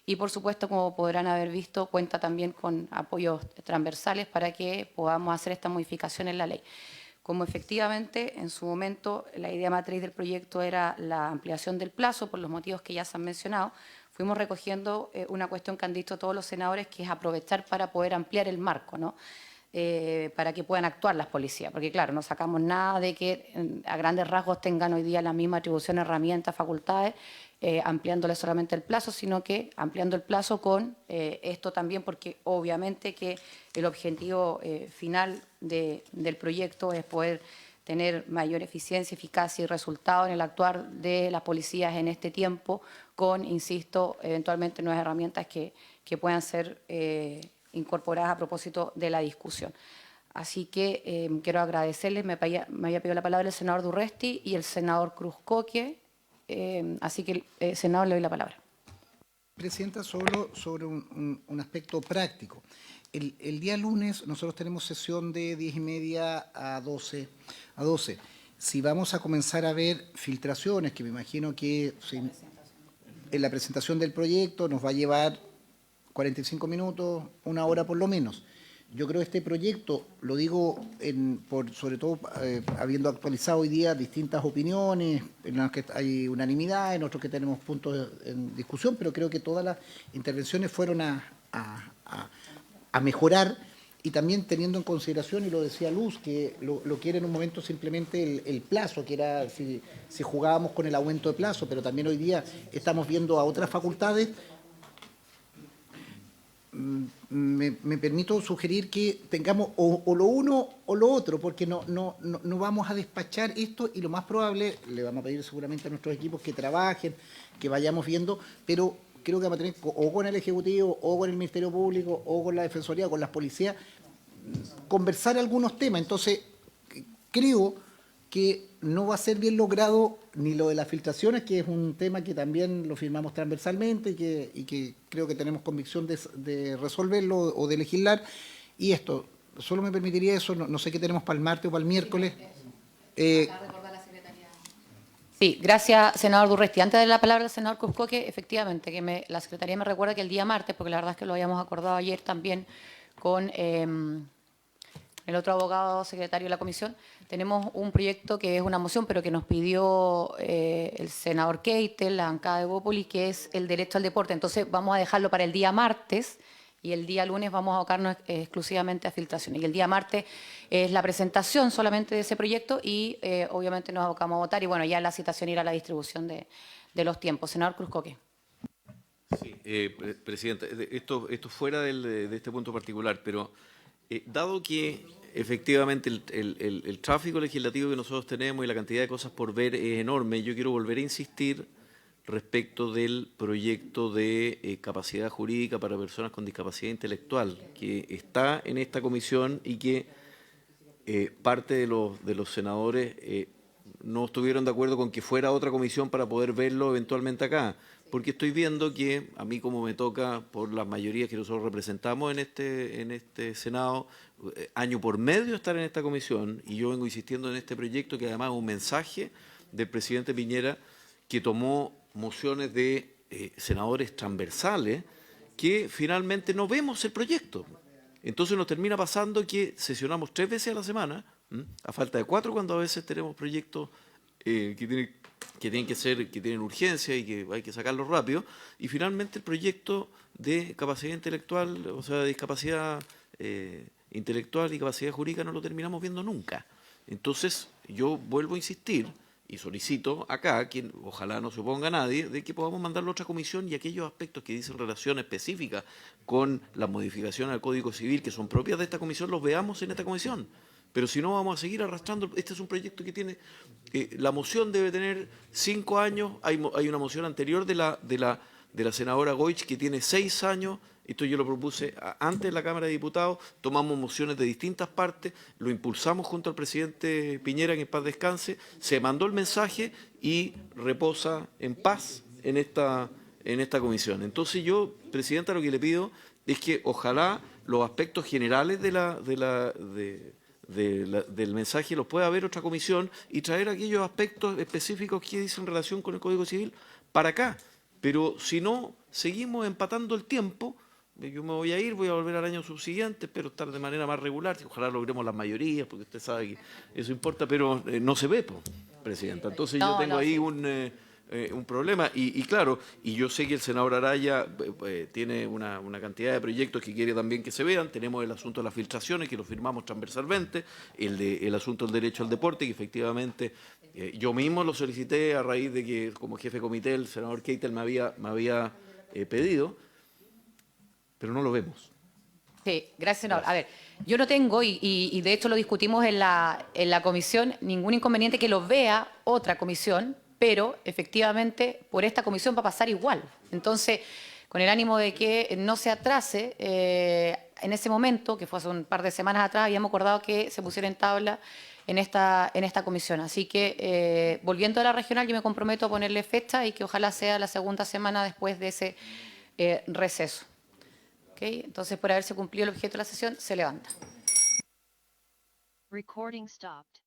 Y por supuesto, como podrán haber visto, cuenta también con apoyos transversales para que podamos hacer esta modificación en la ley. Como efectivamente en su momento la idea matriz del proyecto era la ampliación del plazo, por los motivos que ya se han mencionado, fuimos recogiendo una cuestión que han dicho todos los senadores, que es aprovechar para poder ampliar el marco, ¿no? Para que puedan actuar las policías, porque claro, no sacamos nada de que a grandes rasgos tengan hoy día la misma atribución, herramientas, facultades, ampliándole solamente el plazo, sino que ampliando el plazo con esto también, porque obviamente que el objetivo final del proyecto es poder tener mayor eficiencia, eficacia y resultado en el actuar de las policías en este tiempo, con, insisto, eventualmente nuevas herramientas que puedan ser incorporadas a propósito de la discusión. Así que quiero agradecerles, me había pedido la palabra el senador Durresti y el senador Cruzcoque, así que, senador, le doy la palabra. Presidenta, solo sobre un aspecto práctico. El día lunes nosotros tenemos sesión de 10:30 a 12. Si vamos a comenzar a ver filtraciones, que me imagino que en la presentación del proyecto nos va a llevar 45 minutos, 1 hora por lo menos. Yo creo que este proyecto, lo digo sobre todo habiendo actualizado hoy día distintas opiniones, en las que hay unanimidad, en otros que tenemos puntos en discusión, pero creo que todas las intervenciones fueron a mejorar, y también teniendo en consideración, y lo decía Luz, que lo que era en un momento simplemente el plazo, que era si jugábamos con el aumento de plazo, pero también hoy día estamos viendo a otras facultades. Me permito sugerir que tengamos o lo uno o lo otro, porque no vamos a despachar esto, y lo más probable, le vamos a pedir seguramente a nuestros equipos que trabajen, que vayamos viendo, pero creo que vamos a tener o con el Ejecutivo, o con el Ministerio Público, o con la Defensoría, o con las policías, conversar algunos temas. Entonces, creo que no va a ser bien logrado ni lo de las filtraciones, que es un tema que también lo firmamos transversalmente y que creo que tenemos convicción de resolverlo o de legislar. Y esto, solo me permitiría eso, no sé qué tenemos para el martes o para el miércoles. Sí, gracias, senador Durresti. Antes de la palabra del senador Cuscoque, efectivamente, que la Secretaría me recuerda que el día martes, porque la verdad es que lo habíamos acordado ayer también con el otro abogado secretario de la comisión, tenemos un proyecto que es una moción, pero que nos pidió el senador Keitel, la bancada de Bópoli, que es el derecho al deporte. Entonces vamos a dejarlo para el día martes y el día lunes vamos a abocarnos exclusivamente a filtraciones. Y el día martes es la presentación solamente de ese proyecto y obviamente nos abocamos a votar. Y bueno, ya la citación irá a la distribución de los tiempos. Senador Cuscoque. Sí, presidente, esto fuera de este punto particular, pero dado que efectivamente el tráfico legislativo que nosotros tenemos y la cantidad de cosas por ver es enorme, yo quiero volver a insistir respecto del proyecto de capacidad jurídica para personas con discapacidad intelectual, que está en esta comisión y que parte de los senadores no estuvieron de acuerdo con que fuera otra comisión para poder verlo eventualmente acá, porque estoy viendo que a mí, como me toca por las mayorías que nosotros representamos en este Senado, año por medio estar en esta comisión, y yo vengo insistiendo en este proyecto, que además es un mensaje del presidente Piñera, que tomó mociones de senadores transversales, que finalmente no vemos el proyecto. Entonces nos termina pasando que sesionamos 3 veces a la semana, a falta de 4 cuando a veces tenemos proyectos que tienen urgencia y que hay que sacarlos rápido, y finalmente el proyecto de capacidad intelectual, o sea, de discapacidad intelectual y capacidad jurídica no lo terminamos viendo nunca. Entonces yo vuelvo a insistir y solicito acá, que ojalá no se oponga a nadie, de que podamos mandarlo a otra comisión y aquellos aspectos que dicen relación específica con la modificación al Código Civil, que son propias de esta comisión, los veamos en esta comisión. Pero si no, vamos a seguir arrastrando. Este es un proyecto que tiene, la moción debe tener 5 años, hay una moción anterior de la senadora Goich que tiene 6 años. Esto yo lo propuse antes en la Cámara de Diputados, tomamos mociones de distintas partes, lo impulsamos junto al presidente Piñera, que en paz descanse, se mandó el mensaje y reposa en paz en esta comisión. Entonces yo, presidenta, lo que le pido es que ojalá los aspectos generales del mensaje los pueda ver otra comisión y traer aquellos aspectos específicos que dicen relación con el Código Civil para acá. Pero si no, seguimos empatando el tiempo. Yo me voy a ir, voy a volver al año subsiguiente, pero estar de manera más regular. Ojalá logremos las mayorías, porque usted sabe que eso importa, pero no se ve, presidenta. Entonces yo tengo ahí un problema. Y claro, y yo sé que el senador Araya tiene una cantidad de proyectos que quiere también que se vean. Tenemos el asunto de las filtraciones, que lo firmamos transversalmente, el asunto del derecho al deporte, que efectivamente yo mismo lo solicité a raíz de que, como jefe de comité, el senador Keitel me había pedido, pero no lo vemos. Sí, gracias, senador. A ver, yo no tengo, y de hecho lo discutimos en la comisión, ningún inconveniente que lo vea otra comisión, pero efectivamente por esta comisión va a pasar igual. Entonces, con el ánimo de que no se atrase, en ese momento, que fue hace un par de semanas atrás, habíamos acordado que se pusiera en tabla en esta comisión. Así que, volviendo a la regional, yo me comprometo a ponerle fecha y que ojalá sea la segunda semana después de ese receso. ¿Okay? Entonces, por haberse cumplido el objeto de la sesión, se levanta. Recording stopped.